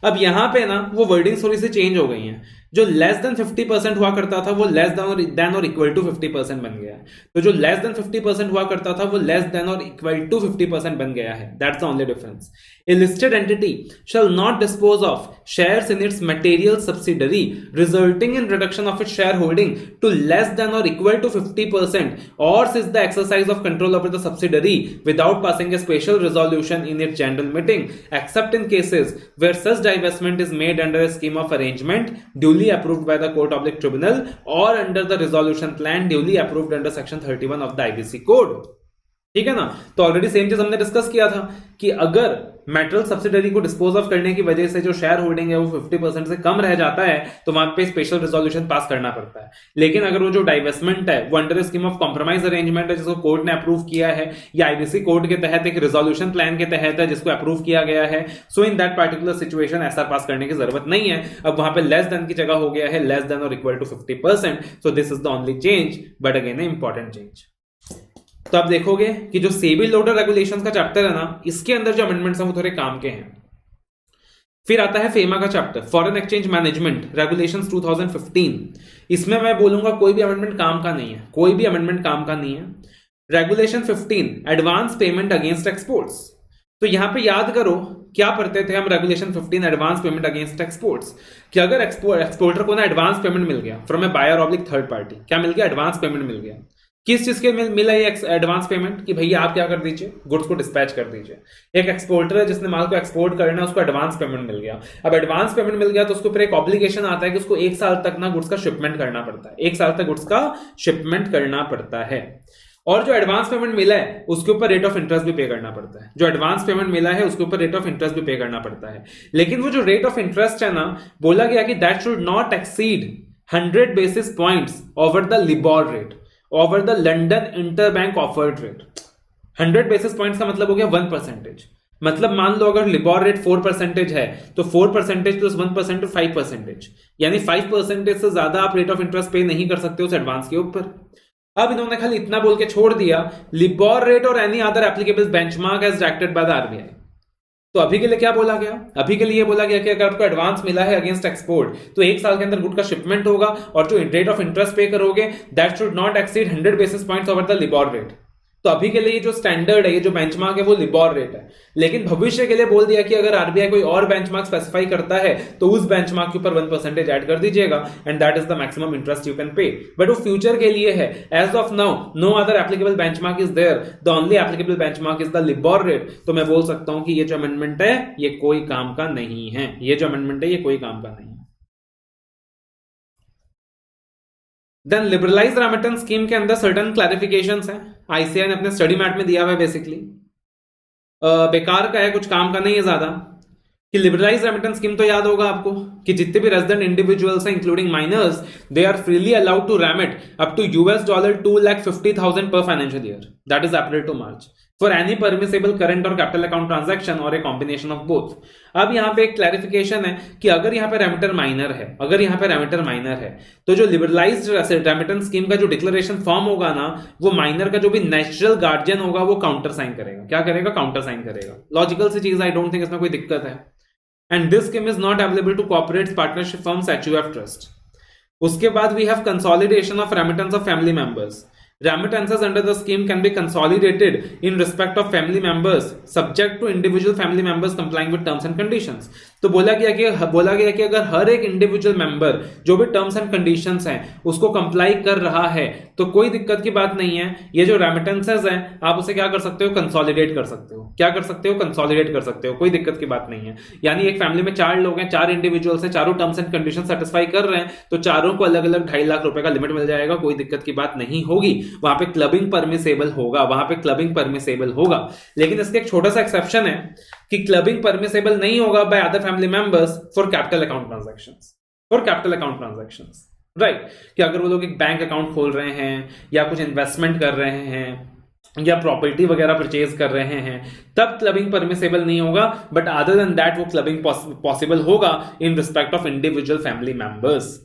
अब यहां पे ना वो वर्डिंग थोड़ी सी चेंज हो गई है। जो लेस देन 50% हुआ करता था वो लेस देन और इक्वल टू 50% बन गया है। तो जो लेस देन 50% हुआ करता था वो लेस देन और इक्वल टू 50% बन गया है। That's the only difference. A listed entity shall not dispose of shares in its material subsidiary resulting in reduction of its shareholding to less than or equal to 50% or cease the exercise of control over the subsidiary without passing a special resolution in its general meeting except in cases where such divestment is made under a scheme of arrangement duly approved by the court/tribunal or under the resolution plan duly approved under section 31 of the IBC code। ठीक है ना। तो ऑलरेडी सेम चीज हमने डिस्कस किया था कि अगर मेटल सब्सिडरी को डिस्पोज ऑफ करने की वजह से जो शेयर होल्डिंग है वो 50% से कम रह जाता है तो वहां पे स्पेशल रिजोल्यूशन पास करना पड़ता है। लेकिन अगर वो जो डाइवेस्टमेंट है वो under scheme of compromise arrangement है जिसको कोर्ट ने अप्रूव किया है या आईबीसी कोड के तहत एक रिजोल्यूशन प्लान के तहत है जिसको अप्रूव किया गया है, सो इन दैट पार्टिकुलर सिचुएशन ऐसा पास करने की जरूरत नहीं है। अब वहां पे लेस देन की जगह हो गया है लेस देन और equal to 50%। So this is the only change but again a important change. तो आप देखोगे कि जो सेबी लोडर रेगुलेशंस का चैप्टर है ना, इसके अंदर जो अमेंडमेंट्स हैं वो थोड़े काम के हैं। फिर आता है फेमा का chapter, foreign exchange management regulations 2015। इसमें मैं बोलूंगा कोई भी अमेंडमेंट काम का नहीं है, कोई भी अमेंडमेंट काम का नहीं है। Regulation 15 advance payment against exports. तो यहां पे याद करो क्या पढ़ते थे हम regulation 15 advance payment against exports, कि अगर एक्सपोर्टर को ना एडवांस पेमेंट मिल गया from a buyer oblique third party, क्या मिल गया, एडवांस पेमेंट मिल गया। किस चीज के मिला ये एडवांस पेमेंट, कि भैया आप क्या कर दीजिए, गुड्स को डिस्पैच कर दीजिए। एक एक्सपोर्टर है जिसने माल को एक्सपोर्ट करना है, उसको एडवांस पेमेंट मिल गया। अब एडवांस पेमेंट मिल गया तो उसके ऊपर एक ऑब्लिगेशन आता है कि उसको 1 साल तक ना गुड्स का शिपमेंट करना पड़ता है, 1 साल तक गुड्स का शिपमेंट करना पड़ता है। और जो एडवांस पेमेंट मिला है उसके ऊपर रेट ऑफ इंटरेस्ट भी पे करना पड़ता है। जो एडवांस पेमेंट मिला है उसके ऊपर रेट ऑफ इंटरेस्ट भी पे करना पड़ता है। लेकिन वो जो रेट ऑफ इंटरेस्ट है ना, बोला गया कि that should not exceed 100 basis points over the LIBOR rate, over the London interbank offered rate. 100 basis points का मतलब हो गया 1%। मतलब मान लो अगर लिबोर रेट 4% है तो 4% प्लस 1% 5%, यानी 5% से ज्यादा आप रेट ऑफ इंटरेस्ट पे नहीं कर सकते उस एडवांस के ऊपर। अब इन्होंने खाली इतना बोल के छोड़ दिया, लिबोर रेट और any other applicable benchmark as directed by the RBI. तो अभी के लिए क्या बोला गया, अभी के लिए ये बोला गया कि अगर आपको एडवांस मिला है अगेंस्ट एक्सपोर्ट तो 1 साल के अंदर गुड का शिपमेंट होगा और जो रेट ऑफ इंटरेस्ट पे करोगे that should not exceed 100 basis points over the LIBOR rate. तो अभी के लिए जो स्टैंडर्ड है, ये जो बेंचमार्क है, वो लिबोर रेट है। लेकिन भविष्य के लिए बोल दिया कि अगर आरबीआई कोई और बेंचमार्क स्पेसिफाई करता है तो उस बेंचमार्क के ऊपर 1% ऐड कर दीजिएगा, and that is the maximum interest you can pay. But वो फ्यूचर के लिए है। As of now no other applicable benchmark is there, the only applicable benchmark is the LIBOR rate. तो मैं बोल सकता हूं कि ये जो अमेंडमेंट है ये कोई काम का नहीं है, ये जो अमेंडमेंट है ये कोई काम का नहीं है। देन लिबरलाइज्ड रेमिटेंस स्कीम के अंदर सर्टेन क्लैरिफिकेशंस हैं, आईसीआई ने अपने स्टडी मैट में दिया हुआ है। बेसिकली बेकार का है, कुछ काम का नहीं है ज्यादा। कि लिबरलाइज रेमिटेंस स्कीम तो याद होगा आपको कि जितने भी रेजिडेंट इंडिविजुअल्स हैं including minors, they are freely allowed to remit up to $250,000 per financial year, that is April to March, for any permissible current or capital account transaction or a combination of both. अब यहाँ पे एक क्लैरिफिकेशन है कि अगर यहाँ पे रेमिटर माइनर है, तो जो लिबरलाइज्ड रेमिटेंस स्कीम का जो डिक्लेरेशन फॉर्म होगा ना, वो माइनर का जो भी नेचुरल गार्जियन होगा वो काउंटर साइन करेगा। क्या करेगा? काउंटर साइन करेगा। लॉजिकल सी चीज, आई डोंट थिंक इसमें कोई दिक्कत है। And this scheme is not available to corporates, partnership firms, HUF trust. उसके बाद we have consolidation of remittance of family members. Remittances under the scheme can be consolidated in respect of family members subject to individual family members complying with terms and conditions. तो बोला गया कि अगर हर एक इंडिविजुअल मेंबर जो भी टर्म्स एंड कंडीशंस हैं उसको कंप्लाई कर रहा है तो कोई दिक्कत की बात नहीं है। ये जो रेमिटेंसेस हैं आप उसे क्या कर सकते हो? कंसोलिडेट कर सकते हो। क्या कर सकते हो? कंसोलिडेट कर सकते हो। कोई दिक्कत की बात नहीं है। यानी एक फैमिली में 4 लोग हैं, 4 इंडिविजुअल्स हैं, चारों टर्म्स एंड कंडीशन सेटिस्फाई कर रहे हैं तो चारों को अलग अलग 2.5 लाख रुपए का लिमिट मिल जाएगा। कोई दिक्कत की बात नहीं होगी। वहां पे क्लबिंग परमिसेबल होगा, लेकिन इसके एक छोटा सा एक्सेप्शन है कि क्लबिंग परमिसेबल नहीं होगा by other family members for capital account transactions. Right, कि अगर वो लोग एक बैंक अकाउंट खोल रहे हैं या कुछ इन्वेस्टमेंट कर रहे हैं या प्रॉपर्टी वगैरह परचेज कर रहे हैं तब क्लबिंग परमिसेबल नहीं होगा। बट अदर देन दैट वो क्लबिंग पॉसिबल होगा इन respect of individual family members.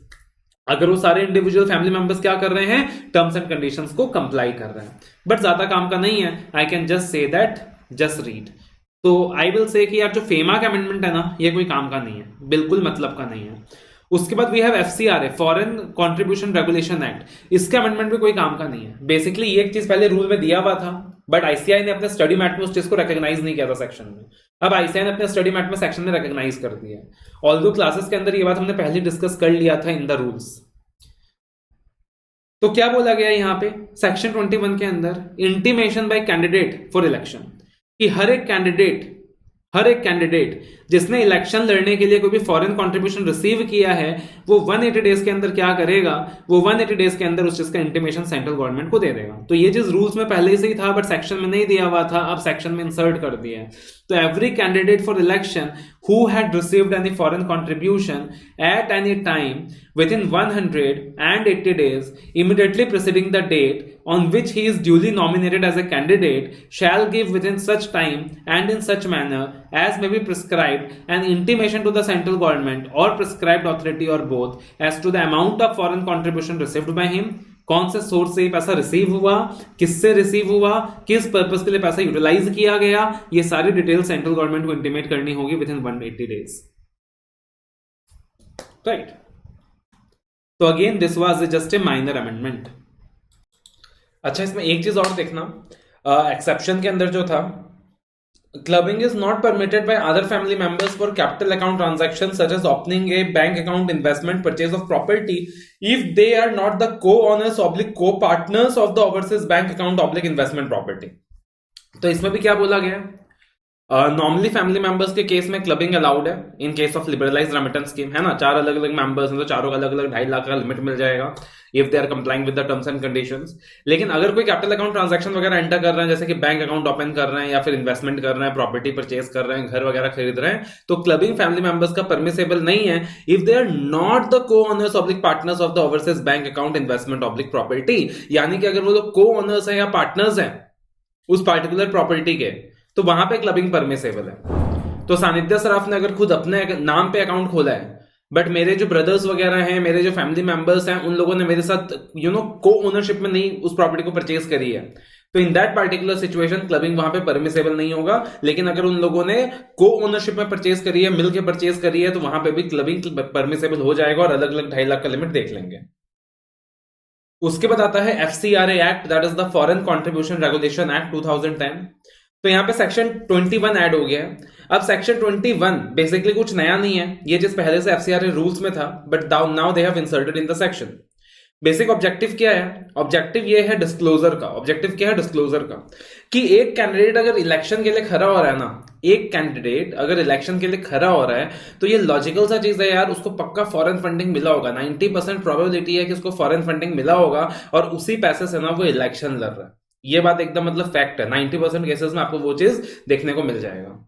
अगर वो सारे इंडिविजुअल फैमिली मेंबर्स क्या कर रहे हैं? टर्म्स एंड कंडीशंस को कंप्लाई कर रहे हैं। बट ज्यादा काम का नहीं है। I can just say that, just read. तो आई विल से कि यार जो फेमा का अमेंडमेंट है ना, ये कोई काम का नहीं है, बिल्कुल मतलब का नहीं है। उसके बाद we have FCRA, foreign contribution regulation act. इसका अमेंडमेंट भी कोई काम का नहीं है। बेसिकली ये एक चीज पहले रूल में दिया हुआ था बट आईसीआई ने अपने स्टडी मैट में उस चीज को रिकॉग्नाइज नहीं किया था सेक्शन में। अब आईसीआई ने अपने स्टडी मैट में सेक्शन में रिकॉग्नाइज कर दिया। ऑल्दो क्लासेस के अंदर ये बात हमने पहले डिस्कस कर लिया था इन द रूल्स। तो क्या बोला गया यहां पे सेक्शन 21 के अंदर? Intimation bye candidate for election, कि हर एक कैंडिडेट जिसने इलेक्शन लड़ने के लिए कोई भी फॉरेन कंट्रीब्यूशन रिसीव किया है वो 180 डेज के अंदर क्या करेगा? वो 180 डेज के अंदर उस चीज का इंटीमेशन सेंट्रल गवर्नमेंट को दे देगा। तो ये चीज रूल्स में पहले से ही था बट सेक्शन में नहीं दिया हुआ था, अब सेक्शन में इंसर्ट कर दिया है। तो every candidate for election who had received any foreign contribution at any time within 180 days immediately preceding the date on which he is duly nominated as a candidate shall give within such time and in such manner as may be prescribed an intimation to the central government or prescribed authority or both as to the amount of foreign contribution received by him, कौन से सोर्स से पैसा रिसीव हुआ, किससे रिसीव हुआ, किस पर्पस के लिए पैसा यूटिलाइज किया गया, ये सारी डिटेल सेंट्रल गवर्नमेंट को इंटीमेट करनी होगी विद इन 180 डेज। राइट, तो again this was just a minor amendment. अच्छा, इसमें एक चीज और देखना, एक्सेप्शन के अंदर जो था, clubbing is not permitted by other family members for capital account transactions such as opening a bank account, investment, purchase of property if they are not the co-owners / co-partners of the overseas bank account / investment property। तो इसमें भी क्या बोला गया? नॉर्मली फैमिली मेंबर्स के केस में क्लबिंग अलाउड है in case of liberalised remittance scheme, है ना। 4 अलग अलग मेंबर्स हैं तो चारों का अलग अलग 2.5 लाख का लिमिट मिल जाएगा if they are complying with the terms and conditions. लेकिन अगर कोई कैपिटल अकाउंट ट्रांजैक्शन वगैरह एंटर कर रहे हैं, जैसे कि बैंक अकाउंट ओपन कर रहे हैं या फिर इन्वेस्टमेंट कर रहे हैं, प्रॉपर्टी परचेज कर रहे हैं, घर वगैरह खरीद रहे हैं, तो क्लबिंग फैमिली मेंबर्स का परमिसेबल नहीं है if they are not the co owners / partners of the overseas bank account, investment / property. यानी कि अगर वो लोग को ओनर्स है या पार्टनर्स हैं उस पार्टिकुलर प्रॉपर्टी के, तो वहां पे क्लबिंग परमिसेबल है। तो सानिध्य सराफ ने अगर खुद अपने नाम पे अकाउंट खोला है बट मेरे जो ब्रदर्स वगैरह हैं, मेरे जो फैमिली मेंबर्स हैं, उन लोगों ने मेरे साथ को ओनरशिप में नहीं उस प्रॉपर्टी को परचेज करी है, तो in that particular situation clubbing वहां पे परमिसेबल नहीं होगा। लेकिन अगर उन लोगों ने को ओनरशिप में परचेज करी है, मिलकर परचेज करी है, तो वहां पे भी क्लबिंग परमिसेबल हो जाएगा और अलग अलग 2.5 लाख का लिमिट देख लेंगे। उसके बाद आता है FCRA act, that is the foreign contribution regulation act 2010। तो यहाँ पे सेक्शन 21 ऐड हो गया है। अब सेक्शन 21 बेसिकली कुछ नया नहीं है, ये चीज पहले से FCRA रूल्स में था, but now they have inserted in the section. Basic objective क्या है? ऑब्जेक्टिव ये है डिस्क्लोजर का। ऑब्जेक्टिव क्या है डिस्क्लोजर का? कि एक कैंडिडेट अगर इलेक्शन के लिए खड़ा हो रहा है ना, एक कैंडिडेट अगर इलेक्शन के लिए खड़ा हो रहा है, तो ये लॉजिकल सा चीज है यार, उसको पक्का फॉरेन फंडिंग मिला होगा। 90% प्रोबेबिलिटी है कि उसको फॉरेन फंडिंग मिला होगा और उसी पैसे से ना वो इलेक्शन लड़ रहा है। ये बात एकदम मतलब फैक्ट है। 90% केसेस में आपको वो चीज देखने को मिल जाएगा।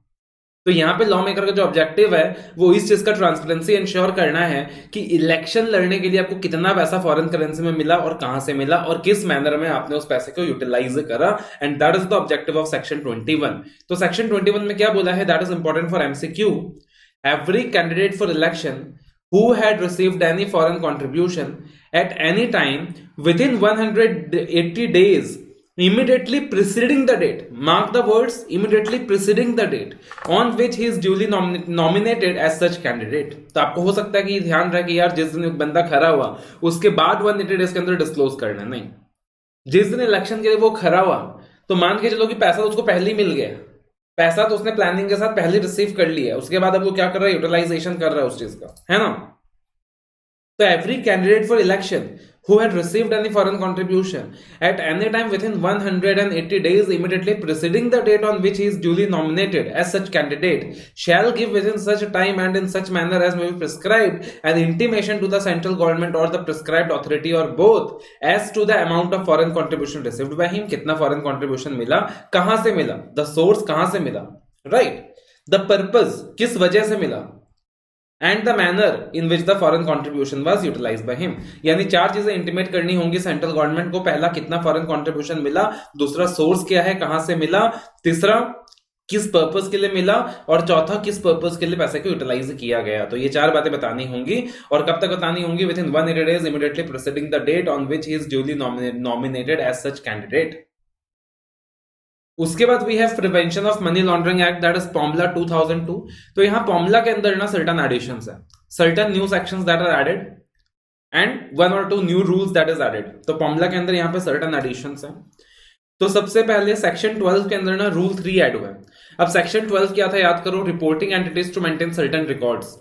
तो यहां पे लॉ मेकर का जो ऑब्जेक्टिव है वो इस चीज का ट्रांसपेरेंसी इंश्योर करना है कि इलेक्शन लड़ने के लिए आपको कितना पैसा फॉरेन करेंसी में मिला और कहां से मिला और किस मैनर में आपने उस पैसे को यूटिलाइज करा, and that is the objective of section 21। तो सेक्शन 21 में क्या बोला है? That is important for MCQ। Every candidate for election who had received any foreign contribution at any time within 180 days immediately preceding the date, mark the words, immediately preceding the date on which he is duly nominated as such candidate। तो आपको हो सकता है कि ध्यान रहे कि यार जिस दिन बंदा खड़ा हुआ उसके बाद 180 डेज के अंदर डिस्क्लोज करना है, नहीं। जिस दिन इलेक्शन के लिए वो खड़ा हुआ तो मान के चलो कि पैसा तो उसको पहले ही मिल गया, पैसा तो उसने प्लानिंग के साथ पहले रिसीव कर लिया, उसके बाद अब वो क्या कर रहा है? यूटिलाइजेशन कर रहा है उस चीज का, है ना। तो every candidate for election who had received any foreign contribution at any time within 180 days immediately preceding the date on which he is duly nominated as such candidate shall give within such time and in such manner as may be prescribed an intimation to the central government or the prescribed authority or both as to the amount of foreign contribution received by him। कितना foreign contribution मिला, कहां से मिला, the source कहां से मिला, right, the purpose किस वजह से मिला, and the manner in which the foreign contribution was utilised by him. यानी चार चीजें इंटीमेट करनी होंगी सेंट्रल गवर्नमेंट को। पहला, कितना फॉरेन कॉन्ट्रीब्यूशन मिला, दूसरा सोर्स क्या है, कहां से मिला, तीसरा किस पर्पस के लिए मिला, और चौथा किस पर्पस के लिए पैसे को यूटिलाइज किया गया। तो ये चार बातें बतानी होंगी। और कब तक बतानी होंगी? Within 180 days immediately preceding the date on which he is duly nominated as such candidate. उसके बाद we have prevention of money laundering act, that is PMLA 2002। तो यहां पॉम्बला के अंदर ना सर्टन एडिशंस है, certain new sections that are added and 1 or 2 new rules that is added. तो पॉम्बला के अंदर यहां पे सर्टन एडिशंस है। तो सबसे पहले सेक्शन 12 के अंदर ना रूल 3 ऐड हुआ है। अब सेक्शन 12 क्या था याद करो? Reporting entities to maintain certain records,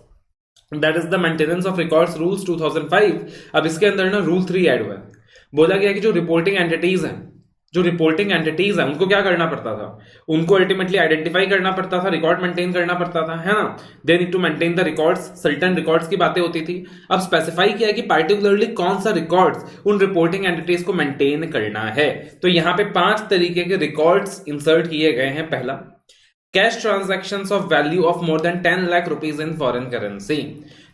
that is the maintenance of records rules 2005। अब इसके अंदर ना रूल 3 ऐड हुआ है। बोला गया कि जो रिपोर्टिंग एंटिटीज हैं उनको क्या करना पड़ता था? उनको अल्टीमेटली आइडेंटिफाई करना पड़ता था, रिकॉर्ड मेंटेन करना पड़ता था, है ना। They need to maintain the records, certain records की बातें होती थी। अब स्पेसिफाई किया कि पार्टिकुलरली कौन सा रिकॉर्ड्स उन रिपोर्टिंग एंटिटीज को मेंटेन करना है। तो यहां पे 5 तरीके के रिकॉर्ड्स इंसर्ट किए गए हैं। पहला, cash transactions of value of more than 10 lakh rupees in foreign currency.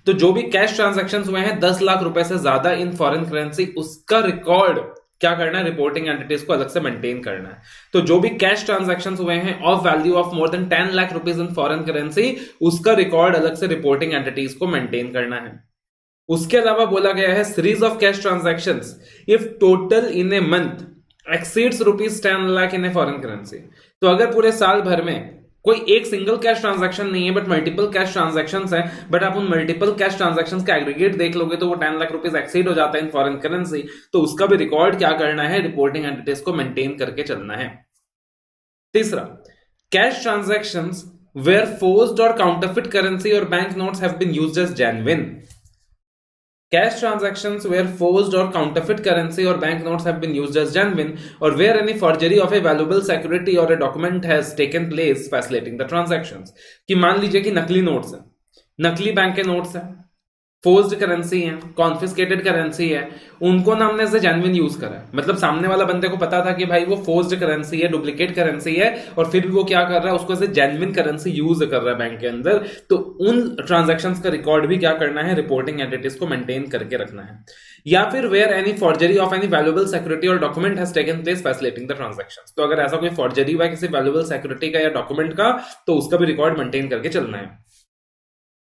तो जो भी कैश ट्रांजैक्शंस हुए हैं 10 लाख रुपए से ज्यादा इन फॉरेन करेंसी, उसका रिकॉर्ड क्या करना है? रिपोर्टिंग एंटिटीज को अलग से मेंटेन करना है। तो जो भी कैश ट्रांजैक्शंस हुए हैं of value of more than 10 lakh rupees in foreign currency, उसका रिकॉर्ड अलग से रिपोर्टिंग एंटिटीज को मेंटेन करना है। उसके अलावा बोला गया है series of cash transactions if total in a month exceeds ₹10 lakh in a foreign currency. तो अगर पूरे साल भर में कोई एक सिंगल कैश ट्रांजैक्शन नहीं है बट मल्टीपल कैश ट्रांजैक्शंस हैं, बट आप उन मल्टीपल कैश ट्रांजैक्शंस का एग्रीगेट देख लोगे तो वो 10 लाख रुपीज एक्सीड हो जाता है इन फॉरेन करेंसी, तो उसका भी रिकॉर्ड क्या करना है? रिपोर्टिंग एंटिटीज को मेंटेन करके चलना है। तीसरा, कैश ट्रांजैक्शंस वेयर फोर्स्ड और काउंटरफिट करेंसी और bank notes have been used as genuine. Cash transactions where forged or counterfeit currency or banknotes have been used as genuine, or where any forgery of a valuable security or a document has taken place facilitating the transactions। कि मान लीजिए कि नकली नोट्स है, नकली बैंक के नोट्स है, फोर्स्ड करेंसी है, कॉन्फिस्केटेड करेंसी है, उनको ना हमने एज जेन्युइन यूज करा है। मतलब सामने वाला बंदे को पता था कि भाई वो फोर्स्ड करेंसी है, डुप्लीकेट करेंसी है, और फिर भी वो क्या कर रहा है? उसको एज जेन्युइन करेंसी यूज कर रहा है बैंक के अंदर। तो उन ट्रांजैक्शंस का रिकॉर्ड भी क्या करना है? रिपोर्टिंग एंटिटीज को मेंटेन करके रखना है। या फिर where any forgery of any valuable security और document has taken place facilitating the transactions. तो अगर ऐसा कोई फॉर्जरी हुआ है किसी वैल्यूएबल सिक्योरिटी का या डॉक्यूमेंट का, तो उसका भी रिकॉर्ड मेंटेन करके चलना है।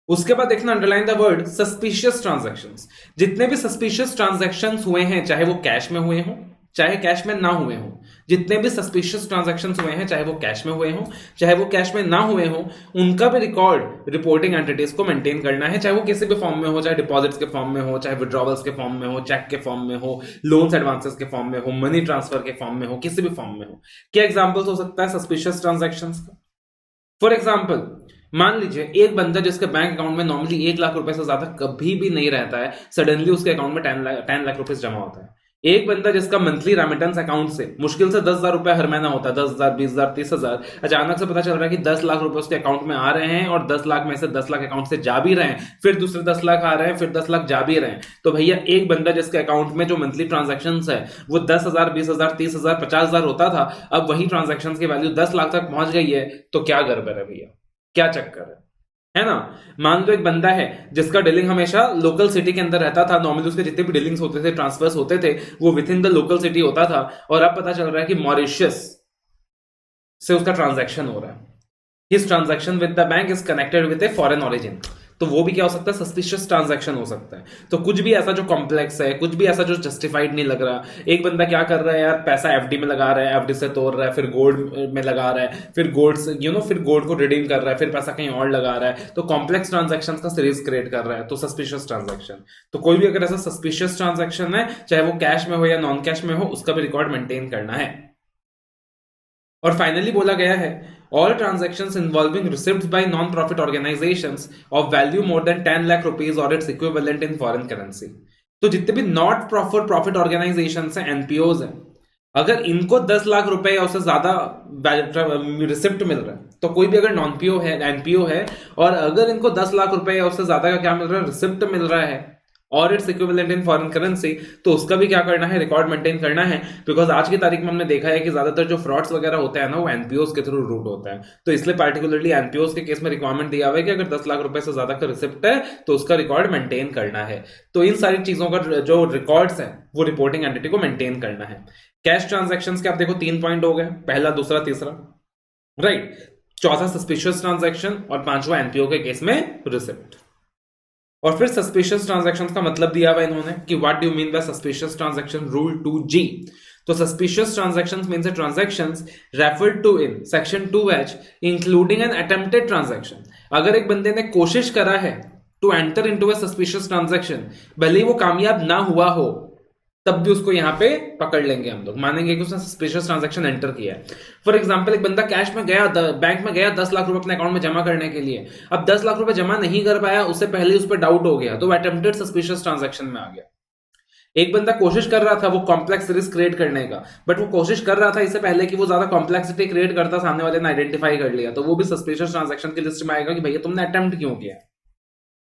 उसके बाद देखना, underline the word suspicious transactions. जितने भी सस्पिशियस ट्रांजैक्शंस हुए हैं, चाहे वो कैश में हुए हों चाहे कैश में ना हुए हों, जितने भी सस्पिशियस ट्रांजैक्शंस हुए हैं, चाहे वो कैश में हुए हों चाहे वो कैश में ना हुए हों, उनका भी रिकॉर्ड रिपोर्टिंग एंटिटीज को मेंटेन करना है, चाहे वो किसी भी फॉर्म में हो, चाहे डिपॉजिट्स के फॉर्म में हो, चाहे विड्रॉवल्स के फॉर्म में हो, चेक के फॉर्म में हो, लोन्स एडवांसेस के फॉर्म में हो, मनी ट्रांसफर के फॉर्म में हो, किसी भी फॉर्म में हो। क्या एग्जाम्पल्स हो सकता है सस्पिशियस ट्रांजैक्शंस का? फॉर एग्जाम्पल, मान लीजिए एक बंदा जिसके बैंक अकाउंट में नॉर्मली 1 लाख रुपए से ज्यादा कभी भी नहीं रहता है, सडनली उसके अकाउंट में 10 लाख रुपए जमा होता है। एक बंदा जिसका मंथली रेमिटेंस अकाउंट से मुश्किल से 10,000 रुपए हर महीना होता है, 10,000, 20,000, 30,000, अचानक से पता चल रहा है कि 10 लाख रुपए उसके अकाउंट में आ रहे हैं और 10 लाख में से 10 लाख अकाउंट से जा भी रहे हैं, फिर दूसरे 10 लाख आ रहे हैं, फिर 10 लाख जा भी रहे हैं। तो भैया एक बंदा जिसके अकाउंट में जो मंथली ट्रांजेक्शन है वो 10,000, 20,000, 30,000, 50,000 होता था, अब वही ट्रांजेक्शन की वैल्यू 10 लाख तक पहुंच गई है, तो क्या गड़बड़ है भैया, क्या चक्कर है ना? मान लो एक बंदा है जिसका डीलिंग हमेशा लोकल सिटी के अंदर रहता था, नॉर्मली उसके जितने भी डीलिंग्स होते थे, ट्रांसफर्स होते थे, वो with in the local city होता था, और अब पता चल रहा है कि मॉरिशस से उसका ट्रांजैक्शन हो रहा है, his transaction with the bank is connected with a foreign origin, तो वो भी क्या हो सकता है? सस्पिशियस ट्रांजैक्शन हो सकता है। तो कुछ भी ऐसा जो कॉम्प्लेक्स है, कुछ भी ऐसा जो जस्टिफाइड नहीं लग रहा। एक बंदा क्या कर रहा है यार, पैसा एफडी में लगा रहा है, एफडी से तोड़ रहा है, फिर गोल्ड में लगा रहा है, फिर गोल्ड फिर गोल्ड को रिडीम कर रहा है, फिर पैसा कहीं और लगा रहा है, तो कॉम्प्लेक्स ट्रांजैक्शन का सीरीज क्रिएट कर रहा है, तो सस्पिशियस ट्रांजैक्शन। तो कोई भी अगर ऐसा सस्पिशियस ट्रांजैक्शन है, चाहे वो कैश में हो या नॉन कैश में हो, उसका भी रिकॉर्ड मेंटेन करना है। और फाइनली बोला गया है, all transactions involving receipts by non-profit organizations of value more than 10 lakh rupees or its equivalent in foreign currency। तो जितने भी नॉट प्रॉफिट ऑर्गेनाइजेशन है, एनपीओज हैं, अगर इनको 10 लाख रुपए या उससे ज्यादा रिसिप्ट मिल रहा है, तो कोई भी अगर नॉन पीओ है, एनपीओ है, और अगर इनको 10 लाख रुपए या उससे ज्यादा का क्या मिल रहा है, रिसिप्ट मिल रहा है और its equivalent in foreign currency, तो उसका भी क्या करना है? रिकॉर्ड मेंटेन करना है। बिकॉज आज की तारीख में हमने देखा है कि ज्यादातर जो फ्रॉड्स वगैरह होता है ना, वो एनपीओस के थ्रू रूट होता है। तो इसलिए पार्टिकुलरली एनपीओस के केस में रिक्वायरमेंट दिया हुआ है कि अगर 10 लाख रुपए से ज्यादा का रिसिप्ट है तो उसका रिकॉर्ड मेंटेन करना है। तो इन सारी चीजों का जो रिकॉर्ड्स है वो रिपोर्टिंग एंटिटी को मेंटेन करना है। कैश ट्रांजेक्शन के आप देखो 3 पॉइंट हो गए, पहला, दूसरा, तीसरा, राइट। चौथा सस्पिशियस ट्रांजेक्शन, और पांचवा एनपीओ के केस में रिसिप्ट। और फिर सस्पिशियस ट्रांजैक्शंस का मतलब दिया हुआ इन्होंने कि what do you mean by suspicious transaction, rule 2G। तो suspicious transactions means transactions referred to in section 2H including an attempted transaction. अगर एक बंदे ने कोशिश करा है to enter into a suspicious transaction, भले ही वो कामयाब ना हुआ हो, तब भी उसको यहां पे पकड़ लेंगे, हम लोग मानेंगे कि उसने सस्पिशियस ट्रांजैक्शन एंटर किया है। फॉर एग्जांपल, एक बंदा कैश में गया, बैंक में गया 10 लाख रुपए अपने अकाउंट में जमा करने के लिए, अब 10 लाख रुपए जमा नहीं कर पाया, उससे पहले ही उस पर डाउट हो गया, तो वो अटेम्प्टेड सस्पिशियस ट्रांजैक्शन में आ गया। एक बंदा कोशिश कर रहा था वो कॉम्प्लेक्स रिस्क क्रिएट करने का, बट वो कोशिश कर रहा था इससे पहले कि वो ज्यादा कॉम्प्लेक्सिटी क्रिएट करता, सामने वाले ने आइडेंटिफाई कर लिया, तो वो भी सस्पिशियस ट्रांजैक्शन की लिस्ट में आएगा कि भैया तुमने अटेम्प्ट क्यों किया।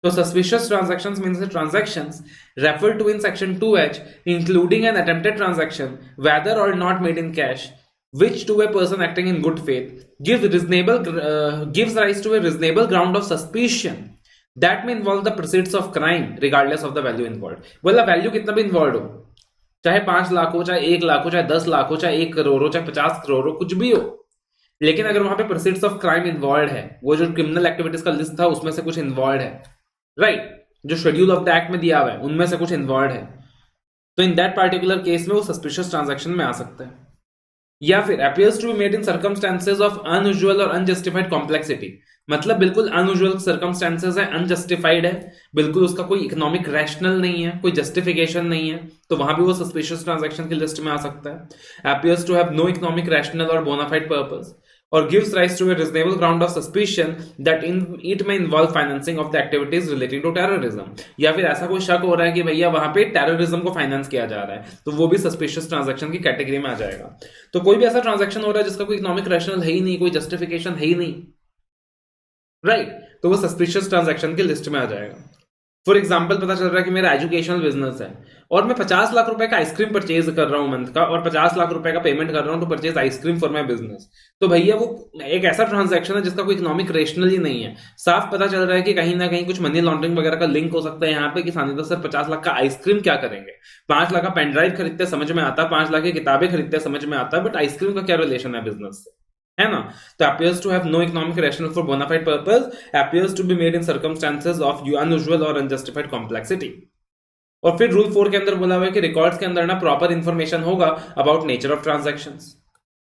So suspicious transactions means the transactions referred to in section 2H, including an attempted transaction, whether or not made in cash, which to a person acting in good faith gives rise to a reasonable ground of suspicion that may involve the proceeds of crime, regardless of the value involved। बोला वैल्यू कितना भी इन्वॉल्व हो, चाहे 5 लाख हो, चाहे 1 लाख हो, चाहे 10 लाख हो, चाहे 1 करोड़ हो, चाहे 50 करोड़ हो, कुछ भी हो, लेकिन अगर वहां पे प्रोसीड्स ऑफ क्राइम इन्वॉल्व है, वो जो क्रिमिनल एक्टिविटीज का लिस्ट था उसमें से कुछ इन्वॉल्व है, राइट, जो शेड्यूल ऑफ द एक्ट में दिया हुआ है उनमें से कुछ इन्वॉल्व है, तो इन दैट पार्टिकुलर केस में वो सस्पिशियस ट्रांजैक्शन में आ सकता है। या फिर appears to be made in circumstances of unusual और unjustified complexity, मतलब बिल्कुल अनयूजुअल सर्कमस्टेंसेस है, अनजस्टिफाइड है, बिल्कुल उसका कोई इकोनॉमिक रैशनल नहीं है, कोई जस्टिफिकेशन नहीं है, तो वहां भी वो सस्पिशियस ट्रांजैक्शन की लिस्ट में आ सकता है। appears to have no economic rational or bona fide purpose or gives rise to a reasonable ground of suspicion that it may involve financing of the activities relating to terrorism, या फिर ऐसा कोई शक हो रहा है कि भैया वहां पे टेररिज्म को फाइनेंस किया जा रहा है, तो वो भी सस्पिशियस ट्रांजैक्शन की कैटेगरी में आ जाएगा। तो कोई भी ऐसा ट्रांजैक्शन हो रहा है जिसका कोई इकोनॉमिक रैशनल है ही नहीं, कोई जस्टिफिकेशन है ही नहीं, राइट, तो वो सस्पिशियस ट्रांजैक्शन की लिस्ट में आ जाएगा। फॉर एग्जाम्पल, पता चल रहा है कि मेरा एजुकेशनल बिजनेस है और मैं 50 लाख रुपए का आइसक्रीम परचेज कर रहा हूं मंथ का, और 50 लाख रुपए का पेमेंट कर रहा हूं to purchase ice cream for my business, तो भैया वो एक ऐसा ट्रांजैक्शन है जिसका कोई इकोनॉमिक रेशनल ही नहीं है। साफ पता चल रहा है कि कहीं ना कहीं कुछ मनी लॉन्ड्रिंग वगैरह का लिंक हो सकता है यहाँ पे, कि सानिदा सर 50 लाख का आइसक्रीम क्या करेंगे, 5 लाख का पेन ड्राइव खरीदते समझ में आता, 5 लाख की किताबें खरीदते समझ में आता, बट आइसक्रीम का क्या रिलेशन है बिजनेस से, है ना। तो appears to have no economic rationale for bona fide purpose, appears to be made in circumstances of unusual or unjustified complexity। और फिर रूल 4 के अंदर बोला हुआ है कि रिकॉर्ड्स के अंदर ना प्रॉपर इंफॉर्मेशन होगा about nature of transactions,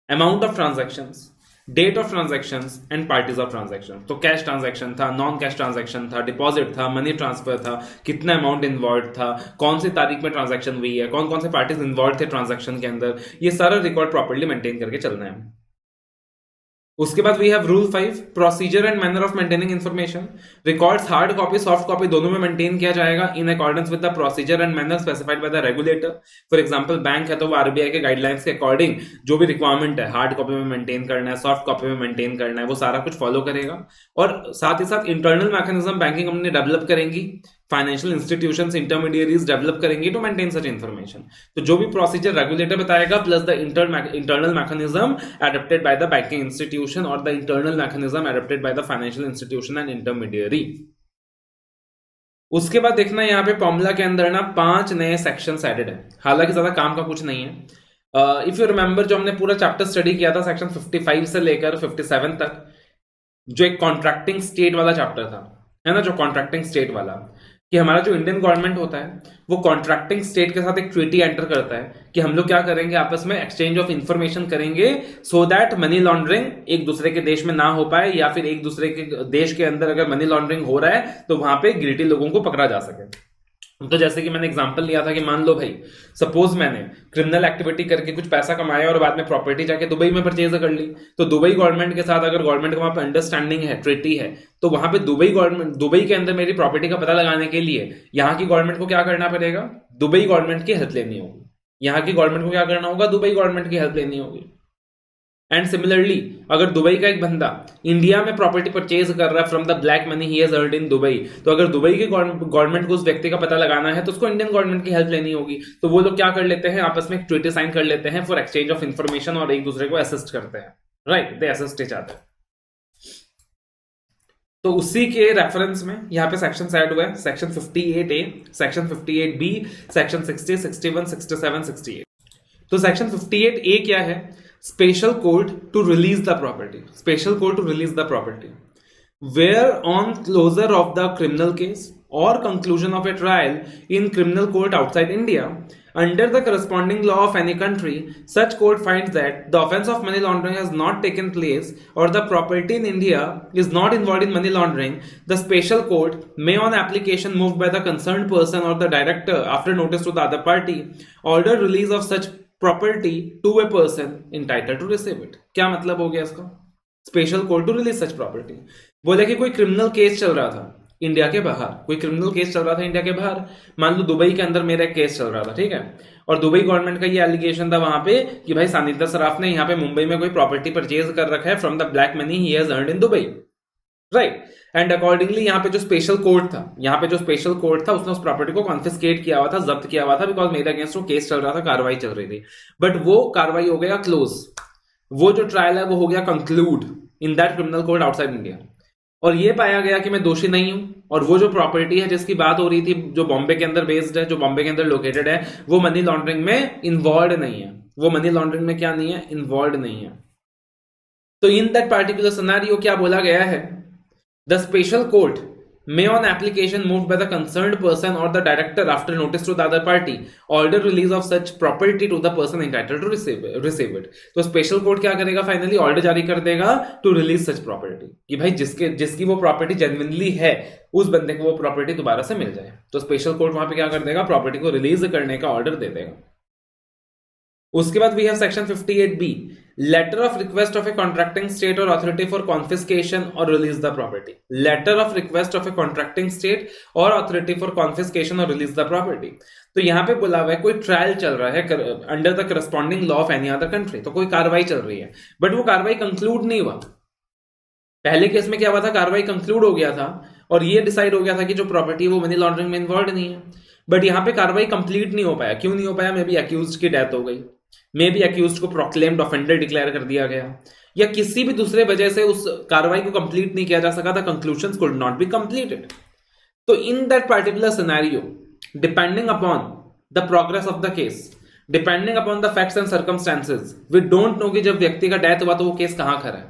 amount of transactions, date of transactions and parties of transaction. तो कैश ट्रांजैक्शन था, नॉन कैश ट्रांजैक्शन था, डिपॉजिट था, मनी ट्रांसफर था, कितना अमाउंट इन्वॉल्व था, कौन सी तारीख में ट्रांजैक्शन हुई है, कौन कौन से पार्टीज इन्वॉल्व थे ट्रांजैक्शन के अंदर, ये सारा रिकॉर्ड प्रॉपर्ली मेंटेन करके चलना है। उसके बाद we have rule 5, procedure and manner of maintaining information. Records hard copy soft copy दोनों में मेंटेन किया जाएगा in accordance with the procedure and manner specified by the regulator. For example bank है तो वो आरबीआई के गाइडलाइंस के अकॉर्डिंग जो भी रिक्वायरमेंट है हार्ड कॉपी में मेंटेन करना है, सॉफ्ट कॉपी में मेंटेन करना है, वो सारा कुछ फॉलो करेगा। और साथ ही साथ internal mechanism banking company develop करेंगी, फाइनेंशियल इंस्टीट्यूशंस इंटरमीडिएरीज डेवलप करेंगी टू मेंटेन सच इंफॉर्मेशन। तो जो भी प्रोसीजर रेगुलेटर बताएगा plus the internal mechanism adopted by the banking institution और the internal mechanism adopted by the financial institution and intermediary. उसके बाद देखना यहाँ पे फॉर्मूला के अंदर ना 5 नए सेक्शंस एडेड है, हालांकि ज्यादा काम का कुछ नहीं है। इफ यू रिमेंबर जो हमने पूरा चैप्टर स्टडी किया था सेक्शन 55 से लेकर 57 तक, जो एक कॉन्ट्रैक्टिंग स्टेट वाला चैप्टर था, है ना, जो कॉन्ट्रैक्टिंग स्टेट वाला, कि हमारा जो इंडियन गवर्नमेंट होता है वो कॉन्ट्रैक्टिंग स्टेट के साथ एक ट्रीटी एंटर करता है कि हम लोग क्या करेंगे, आपस में एक्सचेंज ऑफ इंफॉर्मेशन करेंगे सो दैट मनी लॉन्ड्रिंग एक दूसरे के देश में ना हो पाए, या फिर एक दूसरे के देश के अंदर अगर मनी लॉन्ड्रिंग हो रहा है तो वहां पे गिल्टी लोगों को पकड़ा जा सके। तो जैसे कि मैंने एग्जांपल लिया था कि मान लो भाई सपोज मैंने क्रिमिनल एक्टिविटी करके कुछ पैसा कमाया और बाद में प्रॉपर्टी जाके दुबई में परचेज कर ली, तो दुबई गवर्नमेंट के साथ अगर गवर्नमेंट का वहां पे अंडरस्टैंडिंग है, ट्रीटी है, तो वहां पे दुबई के अंदर मेरी प्रॉपर्टी का पता लगाने के लिए यहाँ की गवर्नमेंट को क्या करना पड़ेगा, दुबई गवर्नमेंट की हेल्प लेनी होगी। यहाँ की गवर्नमेंट को क्या करना होगा, दुबई गवर्नमेंट की हेल्प लेनी होगी। एंड सिमिलरली अगर दुबई का एक बंदा इंडिया में प्रॉपर्टी परचेज कर रहा है from the black money he has earned in Dubai, तो अगर दुबई की गवर्नमेंट को उस व्यक्ति का पता लगाना है तो उसको इंडियन गवर्नमेंट की हेल्प लेनी होगी। तो वो लोग क्या कर लेते हैं, आपस में एक ट्रीटी साइन कर लेते हैं फॉर एक्सचेंज ऑफ इंफॉर्मेशन और एक दूसरे को असिस्ट करते हैं, राइट, दे असिस्ट ईच अदर। तो उसी के रेफरेंस में यहाँ पे सेक्शन ऐड हुआ है, section 58A, section 58B, section 60, 61, 67, 68। तो सेक्शन 58A क्या है, special court to release the property, special court to release the property where on closure of the criminal case or conclusion of a trial in criminal court outside India under the corresponding law of any country, such court finds that the offence of money laundering has not taken place or the property in India is not involved in money laundering, the special court may on application moved by the concerned person or the director after notice to the other party order release of such property to a person entitled to receive it। क्या मतलब हो गया इसका, special court to release such property. बोले कि कोई क्रिमिनल केस चल रहा था इंडिया के बाहर, कोई क्रिमिनल केस चल रहा था इंडिया के बाहर, मान लो दुबई के अंदर मेरा एक केस चल रहा था, ठीक है, और दुबई गवर्नमेंट का ये एलिगेशन था वहां पे कि भाई सानिध्य सराफ ने यहाँ पे मुंबई में कोई प्रॉपर्टी परचेज कर रखा है from the black money he has earned in Dubai, right. And accordingly यहाँ पे जो स्पेशल कोर्ट था, यहाँ पे जो स्पेशल कोर्ट था उसने उस प्रॉपर्टी को कॉन्फिस्केट किया हुआ था, जब्त किया हुआ था, बिकॉज मेरे अगेंस्ट वो केस चल रहा था, कार्रवाई चल रही थी, बट वो कार्रवाई हो गया क्लोज, वो जो ट्रायल है वो हो गया conclude in that criminal court outside India, और ये पाया गया कि मैं दोषी नहीं हूं, और वो जो प्रॉपर्टी है जिसकी बात हो रही थी जो बॉम्बे के अंदर बेस्ड है, जो बॉम्बे के अंदर लोकेटेड है, वो मनी लॉन्ड्रिंग में इन्वॉल्व नहीं है, वो मनी लॉन्ड्रिंग में क्या नहीं है, इन्वॉल्व नहीं है। तो इन दैट पार्टिकुलर सिनेरियो क्या बोला गया है, the special court may on application moved by the concerned person or the director after notice to the other party order release of such property to the person entitled to receive it। तो स्पेशल कोर्ट क्या करेगा, फाइनली ऑर्डर जारी कर देगा टू रिलीज सच प्रॉपर्टी, कि भाई जिसकी वो प्रॉपर्टी जेन्युइनली है उस बंदे को वो प्रॉपर्टी दोबारा से मिल जाए। तो स्पेशल कोर्ट वहां पे क्या कर देगा, प्रॉपर्टी को रिलीज करने का ऑर्डर दे देगा। उसके बाद we have section 58B, letter of request of a contracting state और अथॉरिटी फॉर कॉन्फिस्केशन और release the property. Letter of request of a contracting state और अथॉरिटी फॉर कॉन्फिस्केशन और रिलीज द प्रॉपर्टी। तो यहां पे बोला हुआ है कोई ट्रायल चल रहा है under the corresponding law of any other country, तो कोई कार्रवाई चल रही है, बट वो कार्रवाई कंक्लूड नहीं हुआ। पहले केस में क्या हुआ था, कार्रवाई कंक्लूड हो गया था और ये डिसाइड हो गया था कि जो प्रॉपर्टी है वो मनी लॉन्ड्रिंग में इन्वॉल्व नहीं है, बट यहाँ पे कार्रवाई कंप्लीट नहीं हो पाया। क्यों नहीं हो पाया, मे बी अक्यूज्ड की डेथ हो गई, मे बी अक्यूज्ड को प्रोक्लेम्ड ऑफेंडर डिक्लेयर कर दिया गया, या किसी भी दूसरे वजह से उस कार्रवाई को कंप्लीट नहीं किया जा सका था, conclusions could not be completed. तो in that particular scenario, depending upon the progress of the case, depending upon the facts and circumstances, we don't know कि जब व्यक्ति का डेथ हुआ तो वो केस कहां खड़ा है।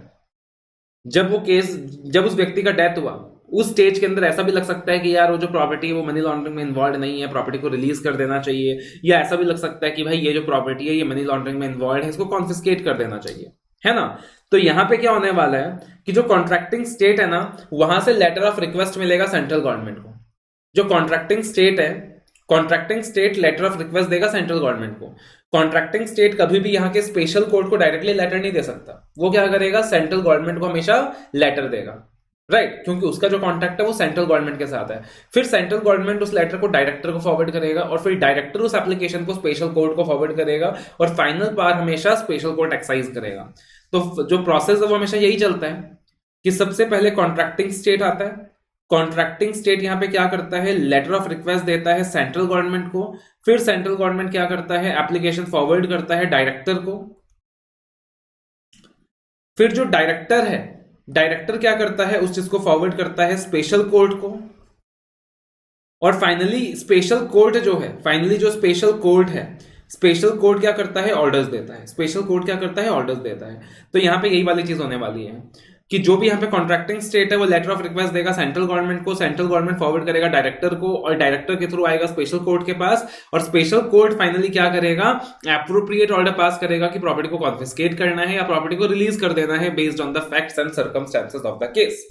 जब उस व्यक्ति का डेथ हुआ उस स्टेज के अंदर ऐसा भी लग सकता है कि यार वो जो प्रॉपर्टी है वो मनी लॉन्ड्रिंग में इन्वॉल्व नहीं है, प्रॉपर्टी को रिलीज कर देना चाहिए, या ऐसा भी लग सकता है कि भाई ये जो प्रॉपर्टी है ये मनी लॉन्ड्रिंग में इन्वॉल्व है, इसको कॉन्फिस्केट कर देना चाहिए, है ना। तो यहां पे क्या होने वाला है कि जो कॉन्ट्रैक्टिंग स्टेट है ना, वहां से लेटर ऑफ रिक्वेस्ट मिलेगा सेंट्रल गवर्नमेंट को। जो कॉन्ट्रैक्टिंग स्टेट है, contracting state letter of request देगा सेंट्रल गवर्नमेंट को। कॉन्ट्रैक्टिंग स्टेट कभी भी यहाँ के स्पेशल कोर्ट को डायरेक्टली लेटर नहीं दे सकता, वो क्या करेगा, सेंट्रल गवर्नमेंट को हमेशा लेटर देगा, राइट, क्योंकि उसका जो कॉन्ट्रैक्ट है वो सेंट्रल गवर्नमेंट के साथ है। फिर सेंट्रल गवर्नमेंट उस लेटर को डायरेक्टर को फॉरवर्ड करेगा, और फिर डायरेक्टर उस एप्लीकेशन को स्पेशल कोर्ट को फॉरवर्ड करेगा, और फाइनल पार हमेशा स्पेशल कोर्ट एक्साइज करेगा। तो जो प्रोसेस है वो हमेशा यही चलता है कि सबसे पहले कॉन्ट्रैक्टिंग स्टेट आता है, कॉन्ट्रैक्टिंग स्टेट यहां पे क्या करता है, लेटर ऑफ रिक्वेस्ट देता है सेंट्रल गवर्नमेंट को, फिर सेंट्रल गवर्नमेंट क्या करता है, एप्लीकेशन फॉरवर्ड करता है डायरेक्टर को, फिर जो डायरेक्टर है, डायरेक्टर क्या करता है, उस चीज को फॉरवर्ड करता है स्पेशल कोर्ट को, और फाइनली स्पेशल कोर्ट जो है, फाइनली जो स्पेशल कोर्ट है, स्पेशल कोर्ट क्या करता है, ऑर्डर्स देता है, स्पेशल कोर्ट क्या करता है, ऑर्डर्स देता है। तो यहां पे यही वाली चीज होने वाली है कि जो भी यहाँ पे कॉन्ट्रैक्टिंग स्टेट है वो लेटर ऑफ रिक्वेस्ट देगा सेंट्रल गवर्नमेंट को, सेंट्रल गवर्नमेंट फॉरवर्ड करेगा डायरेक्टर को, और डायरेक्टर के थ्रू आएगा स्पेशल कोर्ट के पास, और स्पेशल कोर्ट फाइनली क्या करेगा, एप्रोप्रिएट ऑर्डर पास करेगा कि प्रॉपर्टी को कॉन्फिस्केट करना है या प्रॉपर्टी को रिलीज कर देना है based on the facts and circumstances of the case.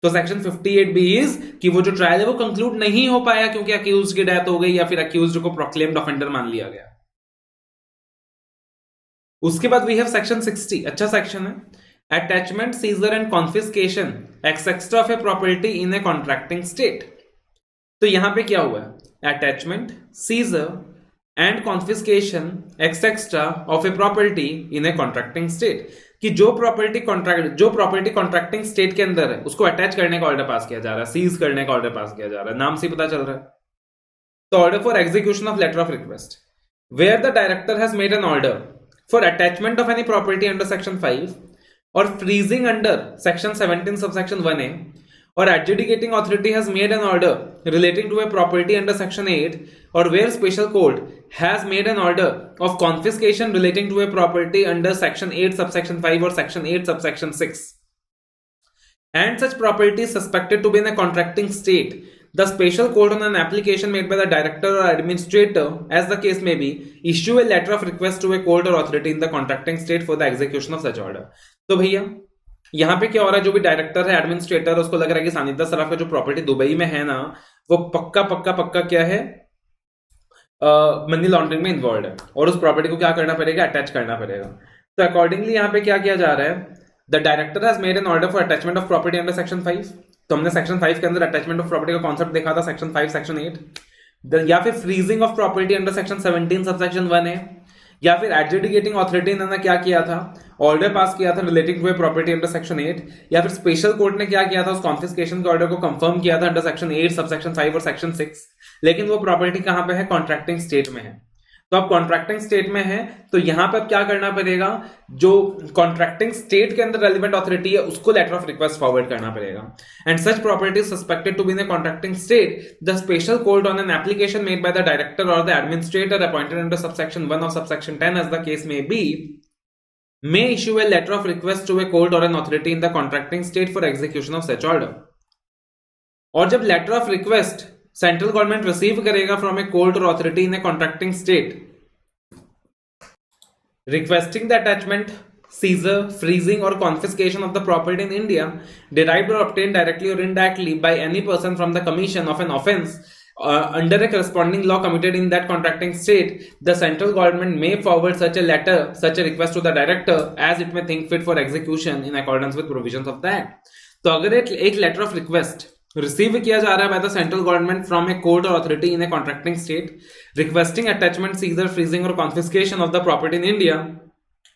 तो सेक्शन 58B इज कि वो जो ट्रायल है वो कंक्लूड नहीं हो पाया क्योंकि अक्यूज्ड की डेथ हो गई या फिर अक्यूज्ड को प्रोक्लेम्ड ऑफेंडर मान लिया गया। उसके बाद वी हैव सेक्शन 60, अच्छा सेक्शन है, attachment, seizure and confiscation etcetera of a property in a contracting state. तो यहां पे क्या हुआ है, attachment, seizure and confiscation etcetera of a property in a contracting state, कि जो प्रॉपर्टी कॉन्ट्रैक्टिंग स्टेट के अंदर है उसको अटैच करने का ऑर्डर पास किया जा रहा है, सीज करने का ऑर्डर पास किया जा रहा है, नाम से पता चल रहा है। तो order for execution of letter of request where the director has made an order for attachment of any property under section 5 or freezing under section 17 subsection 1A, or adjudicating authority has made an order relating to a property under section 8, or where special court has made an order of confiscation relating to a property under section 8 subsection 5 or section 8 subsection 6, and such property is suspected to be in a contracting state, the special court on an application made by the director or administrator as the case may be issue a letter of request to a court or authority in the contracting state for the execution of such order। तो भैया यहां पे क्या हो रहा है, जो भी डायरेक्टर है, एडमिनिस्ट्रेटर, उसको लग रहा है कि सानिध्य सराफ का जो प्रॉपर्टी दुबई में है ना वो पक्का क्या है, मनी लॉन्ड्रिंग में इन्वॉल्व है, और उस प्रॉपर्टी को क्या करना पड़ेगा, अटैच करना पड़ेगा। तो अकॉर्डिंगली यहां पे क्या किया जा रहा है, the director has made an order for attachment of property under section 5। तो हमने सेक्शन 5 के अंदर अटैचमेंट ऑफ प्रॉपर्टी का कॉन्सेप्ट देखा था, सेक्शन 5 सेक्शन 8, या फिर freezing of property under section 17 subsection 1A, या फिर एडजुडिकेटिंग ऑथोरिटी ने क्या किया था, ऑर्डर पास किया था relating to a property under section 8, या फिर स्पेशल कोर्ट ने क्या किया था, उस कॉन्फिस्केशन के ऑर्डर को कंफर्म किया था अंडर सेक्शन 8 सबसेक्शन 5 और सेक्शन 6, लेकिन वो प्रॉपर्टी कहां पे है, कॉन्ट्रैक्टिंग स्टेट में है। तो अब कॉन्ट्रैक्टिंग स्टेट में है तो यहां पर क्या करना पड़ेगा, जो कॉन्ट्रैक्टिंग स्टेट के अंदर रेलिवेंट अथॉरिटी है उसको लेटर ऑफ रिक्वेस्ट फॉरवर्ड करना पड़ेगा। And such property suspected to be in a contracting state, the special court on an application made by the director और the administrator appointed under subsection 1 और subsection 10 as the case may be may issue a letter of request to a court or an authority in the contracting state for execution of such order। और जब letter of request central government receive करेगा फ्रॉम ए कोर्ट और authority in a contracting state requesting the attachment, seizure, freezing or confiscation of the property in India derived or obtained directly or indirectly by any person from the commission of an offence under a corresponding law committed in that contracting state, the central government may forward such a letter, such a request to the director as it may think fit for execution in accordance with provisions of the act। तो अगर एक लेटर ऑफ रिक्वेस्ट रिसीव किया जा रहा है by the central government from a court और authority in a contracting state requesting attachment, seizure, freezing और confiscation of the property in India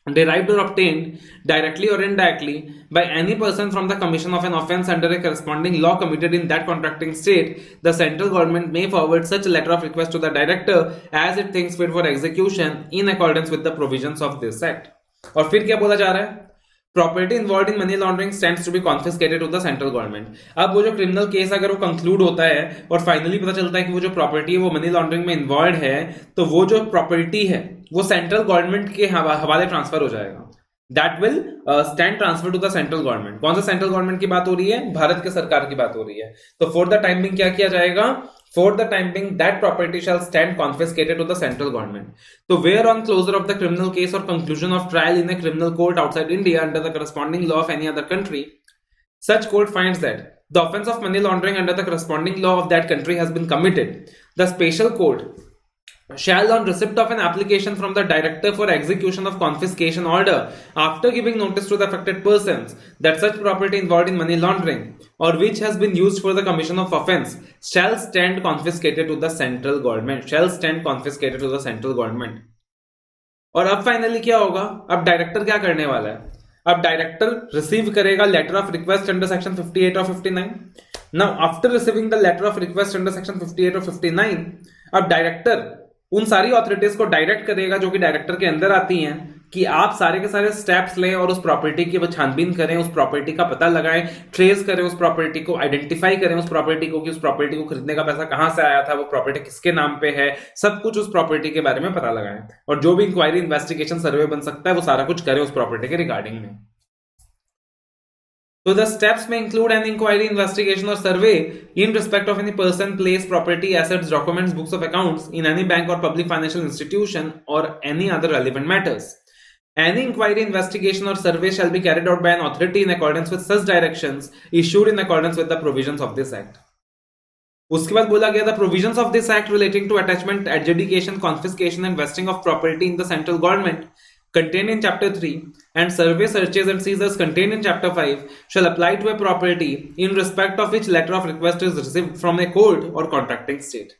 derived or obtained directly or indirectly by any person from the commission of an offence under a corresponding law committed in that contracting state, the central government may forward such a letter of request to the director as it thinks fit for execution in accordance with the provisions of this act। और फिर क्या बोला जा रहा है, property involve in money laundering stands to be confiscated to the central government. अब वो जो क्रिमिनल केस अगर वो कंक्लूड होता है और फाइनली पता चलता है कि वो जो प्रॉपर्टी है वो मनी लॉन्ड्रिंग में इन्वॉल्व है, तो वो जो प्रॉपर्टी है वो सेंट्रल गवर्नमेंट के हवाले ट्रांसफर हो जाएगा। That will stand transfer to the central government. कौन सा सेंट्रल गवर्नमेंट की बात हो रही है? भारत के सरकार की बात हो रही है। तो फॉर द टाइम बिंग क्या किया जाएगा? For the time being that property shall stand confiscated to the central government. तो where on closure of the criminal case और conclusion of trial in a criminal court outside India under the corresponding law of any other country, such court finds that the offense of money laundering under the corresponding law of that country has been committed, the special court shall, on receipt of an application from the director for execution of confiscation order, after giving notice to the affected persons that such property involved in money laundering or which has been used for the commission of offense shall stand confiscated to the central government, shall stand confiscated to the central government। और अब फाइनली क्या होगा? अब डायरेक्टर क्या करने वाला है? अब डायरेक्टर रिसीव करेगा letter of request under section 58 और 59। Now after receiving the letter of request under section 58 और 59, अब डायरेक्टर उन सारी ऑथोरिटीज को डायरेक्ट करेगा जो कि डायरेक्टर के अंदर आती हैं कि आप सारे के सारे स्टेप्स लें और उस प्रॉपर्टी की छानबीन करें, उस प्रॉपर्टी का पता लगाएं, ट्रेस करें उस प्रॉपर्टी को, आइडेंटिफाई करें उस प्रॉपर्टी को कि उस प्रॉपर्टी को खरीदने का पैसा कहां से आया था, वो प्रॉपर्टी किसके नाम पे है, सब कुछ उस प्रॉपर्टी के बारे में पता लगाएं और जो भी इंक्वायरी, इन्वेस्टिगेशन, सर्वे बन सकता है वो सारा कुछ करें उस प्रॉपर्टी के रिगार्डिंग में। So the steps may include an inquiry, investigation or survey in respect of any person, place, property, assets, documents, books of accounts in any bank or public financial institution or any other relevant matters. Any inquiry, investigation or survey shall be carried out by an authority in accordance with such directions issued in accordance with the provisions of this act. उसके बाद बोला गया the provisions of this act relating to attachment, adjudication, confiscation and vesting of property in the central government contained in chapter 3 and survey, searches and seizures contained in chapter 5 shall apply to a property in respect of which letter of request is received from a court or contracting state।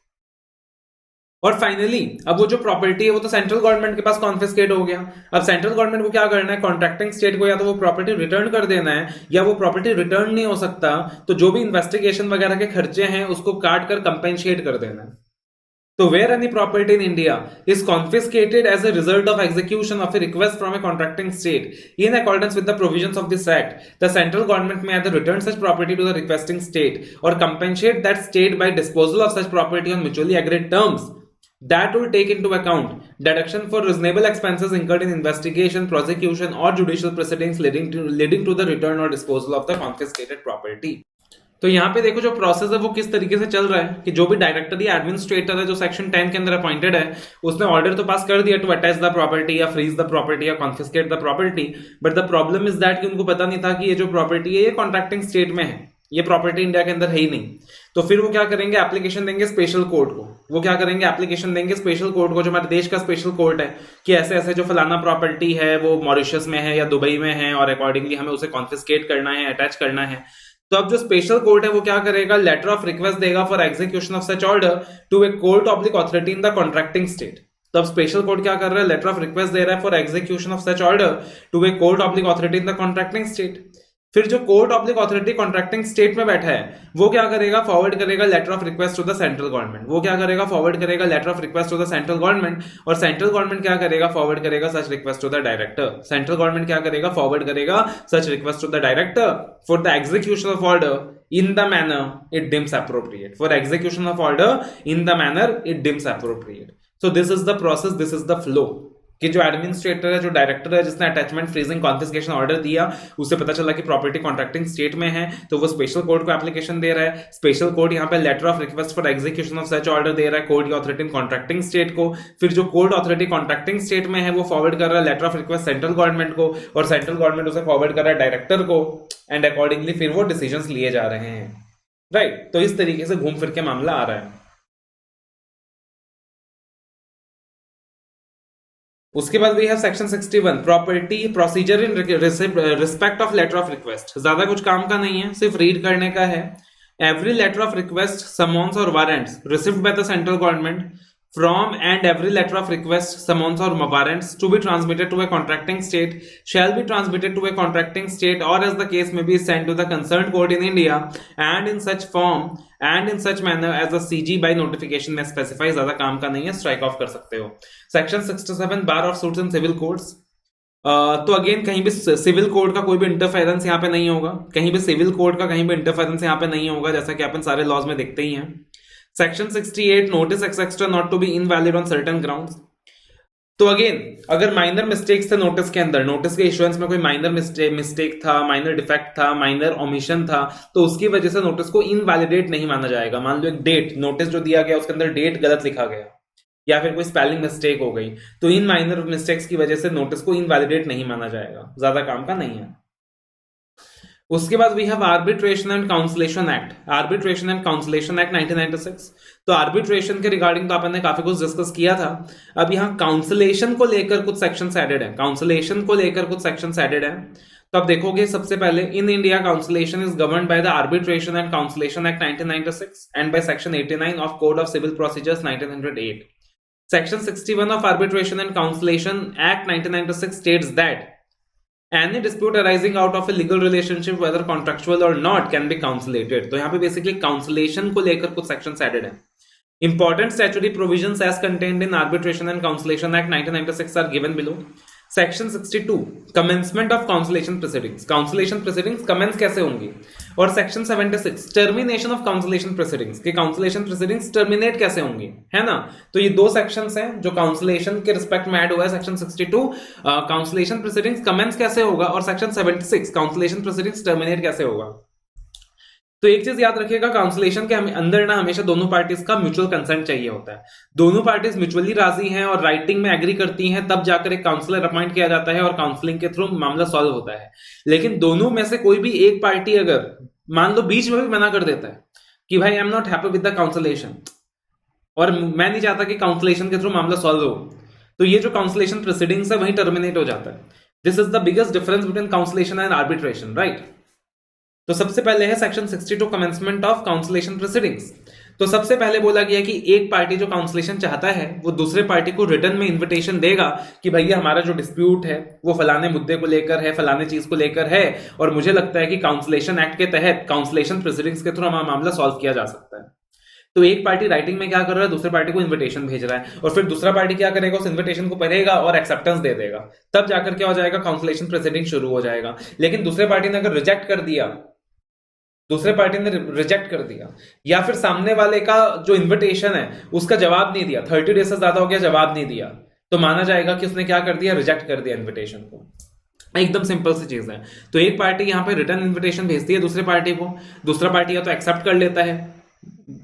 और फाइनली अब वो जो प्रॉपर्टी है वो तो सेंट्रल गवर्नमेंट के पास कॉन्फिस्केट हो गया। अब सेंट्रल गवर्नमेंट को क्या करना है? कॉन्ट्रैक्टिंग स्टेट को या तो वो प्रॉपर्टी रिटर्न कर देना है या वो प्रॉपर्टी रिटर्न नहीं हो सकता तो जो भी इन्वेस्टिगेशन वगैरह के खर्चे हैं उसको काट कर कंपेंसेट कर देना है। So where any property in India is confiscated as a result of execution of a request from a contracting state in accordance with the provisions of this act, the central government may either return such property to the requesting state or compensate that state by disposal of such property on mutually agreed terms that will take into account deduction for reasonable expenses incurred in investigation, prosecution or judicial proceedings leading to the return or disposal of the confiscated property। तो यहाँ पे देखो जो प्रोसेस है वो किस तरीके से चल रहा है कि जो भी डायरेक्टर या एडमिनिस्ट्रेटर है जो सेक्शन 10 के अंदर अपॉइंटेड है उसने ऑर्डर तो पास कर दिया टू अटैच द प्रॉपर्टी या फ्रीज द प्रॉपर्टी या confiscate the property, but the problem is that कि उनको पता नहीं था कि ये जो प्रॉपर्टी है ये कॉन्ट्रैक्टिंग स्टेट में है, ये प्रॉपर्टी इंडिया के अंदर है ही नहीं। तो फिर वो क्या करेंगे? एप्लीकेशन देंगे स्पेशल कोर्ट को। वो क्या करेंगे? एप्लीकेशन देंगे स्पेशल कोर्ट को जो हमारे देश का स्पेशल कोर्ट है कि ऐसे ऐसे जो फलाना प्रॉपर्टी है वो मॉरिशस में है या दुबई में है और अकॉर्डिंगली हमें उसे कॉन्फिस्केट करना है, अटैच करना है। तो अब जो स्पेशल कोर्ट है वो क्या करेगा? लेटर ऑफ रिक्वेस्ट देगा for execution of such order to a court oblique authority in the contracting state. तो अब स्पेशल कोर्ट क्या कर रहा है? लेटर ऑफ रिक्वेस्ट दे रहा है for execution of such order to a court oblique authority in the contracting state. फिर जो court oblique authority contracting state में बैठा है वो क्या करेगा? फॉरवर्ड करेगा letter of request to the central government. वो क्या करेगा? फॉरवर्ड करेगा letter of request to the central government और सेंट्रल गवर्नमेंट क्या करेगा? फॉरवर्ड करेगा such request to the director. Central government क्या करेगा? फॉरवर्ड करेगा such request to the director for the execution of order in the manner it deems appropriate, for execution of order in the manner it deems appropriate। So this is the process, this is the flow कि जो एडमिनिस्ट्रेटर है, जो डायरेक्टर है, जिसने अटैचमेंट, फ्रीजिंग, कॉन्फिस्केशन ऑर्डर दिया, उसे पता चला कि प्रॉपर्टी कॉन्ट्रैक्टिंग स्टेट में है तो वो स्पेशल कोर्ट को एप्लीकेशन दे रहा है। स्पेशल कोर्ट यहाँ पे letter of request for execution of such order दे रहा है कोर्ट की ऑथोरिटी इन कॉन्ट्रैक्टिंग स्टेट को। फिर जो कोर्ट ऑथोरिटी कॉन्ट्रैक्टिंग स्टेट में है वो फॉरवर्ड कर रहा है letter of request central government को और सेंट्रल गवर्नमेंट उसे फॉरवर्ड कर रहा है डायरेक्टर को एंड अकॉर्डिंगली फिर वो डिसीजंस लिए जा रहे हैं। राइट, तो इस तरीके से घूम फिर के मामला आ रहा है। उसके बाद we have section 61 property procedure in respect of letter of request. ज्यादा कुछ काम का नहीं है, सिर्फ रीड करने का है। Every letter of request, summons और warrants received by the central government from and every letter of request, summons or warrants to be transmitted to a contracting state shall be transmitted to a contracting state or as the case may be sent to the concerned court in India and in such form and in such manner as the CG by notification may specify। ज्यादा काम का नहीं है, स्ट्राइक ऑफ कर सकते हो। Section 67 bar of suits in civil courts. तो अगेन कहीं भी सिविल कोड का कोई भी इंटरफेरेंस यहाँ पे नहीं होगा, कहीं भी सिविल कोड का कहीं भी इंटरफेरेंस यहाँ पे नहीं होगा, जैसा कि अपन सारे लॉज में देखते ही हैं। Section 68 notice etc not to be invalid on certain grounds। तो अगेन अगर माइनर मिस्टेक्स थे नोटिस के अंदर, नोटिस के इश्यूएंस में कोई माइनर मिस्टेक था, माइनर डिफेक्ट था, माइनर ओमिशन था, तो उसकी वजह से नोटिस को इनवैलिडेट नहीं माना जाएगा। मान लो एक डेट, नोटिस जो दिया गया उसके अंदर डेट गलत लिखा गया या फिर कोई स्पेलिंग मिस्टेक हो गई, तो इन माइनर मिस्टेक्स की वजह से नोटिस को इनवैलिडेट नहीं माना जाएगा, ज्यादा काम का नहीं है। उसके बाद we have arbitration and conciliation act. Arbitration and conciliation act 1996। तो आर्बिट्रेशन के रिगार्डिंग तो अपन ने काफी कुछ डिस्कस किया था। अब यहाँ काउंसलेशन को लेकर कुछ सेक्शंस एडेड है, काउंसलेशन को लेकर कुछ सेक्शंस एडेड है। तो आप देखोगे सबसे पहले, in India conciliation is governed by the arbitration and conciliation act 1996 and by section 89 of code of civil procedures 1908। Section 61 of Arbitration and Conciliation Act 1996 states that any dispute arising out of a legal relationship, whether contractual or not, can be conciliated. तो यहाँ पे बेसिकली काउंसलेशन को लेकर कुछ सेक्शंस एडेड हैं। Important statutory provisions as contained in Arbitration and Conciliation Act 1996 are given below. Section 62 commencement of conciliation proceedings, conciliation proceedings commence कैसे होंगी। और section 76 termination of conciliation proceedings, के काउंसलेशन प्रोसीडिंग्स टर्मिनेट कैसे होंगी, है ना। तो ये दो सेक्शंस हैं जो काउंसलेशन के रिस्पेक्ट में ऐड हुआ है। सेक्शन 62 काउंसलेशन प्रोसीडिंग्स कमेंस कैसे होगा, और सेक्शन 76 काउंसलेशन प्रोसीडिंग्स टर्मिनेट कैसे होगा। तो एक चीज याद रखिएगा, काउंसलेशन के अंदर ना हमेशा दोनों पार्टीज का म्यूचुअल कंसेंट चाहिए होता है। दोनों पार्टीज म्यूचुअली राजी हैं और राइटिंग में एग्री करती हैं, तब जाकर एक काउंसलर अपॉइंट किया जाता है और काउंसलिंग के थ्रू मामला सॉल्व होता है। लेकिन दोनों में से कोई भी एक पार्टी अगर मान लो बीच में भी मना कर देता है कि भाई I am not happy with the conciliation और मैं नहीं चाहता कि काउंसलेशन के थ्रू मामला सॉल्व हो, तो ये जो काउंसलेशन प्रोसीडिंग्स है वही टर्मिनेट हो जाता है। This is the biggest difference between conciliation and arbitration, right. तो सबसे पहले है section 62 commencement of conciliation proceedings. तो सबसे पहले बोला गया कि एक पार्टी जो काउंसलेशन चाहता है वो दूसरे पार्टी को रिटर्न में इन्विटेशन देगा कि भैया हमारा जो डिस्प्यूट है वो फलाने मुद्दे को लेकर है, फलाने चीज को लेकर है, और मुझे लगता है कि काउंसलेशन एक्ट के तहत काउंसलेशन प्रोसीडिंग्स के थ्रू हमारा मामला सॉल्व किया जा सकता है। तो एक पार्टी राइटिंग में क्या कर रहा है, दूसरे पार्टी को इन्विटेशन भेज रहा है, और फिर दूसरा पार्टी क्या करेगा, उस इन्विटेशन को पढ़ेगा और एक्सेप्टेंस दे देगा, तब जाकर क्या हो जाएगा, काउंसलेशन प्रोसीडिंग शुरू हो जाएगा। लेकिन दूसरे पार्टी ने अगर रिजेक्ट कर दिया, दूसरे पार्टी ने रिजेक्ट कर दिया, या फिर सामने वाले का जो इन्विटेशन है उसका जवाब नहीं दिया, 30 डेज से ज्यादा हो गया जवाब नहीं दिया, तो माना जाएगा कि उसने क्या कर दिया, रिजेक्ट कर दिया इन्विटेशन को। एकदम सिंपल सी चीज है। तो एक पार्टी यहाँ पे रिटर्न इन्विटेशन भेजती है दूसरे पार्टी को, दूसरा पार्टी या तो एक्सेप्ट कर लेता है,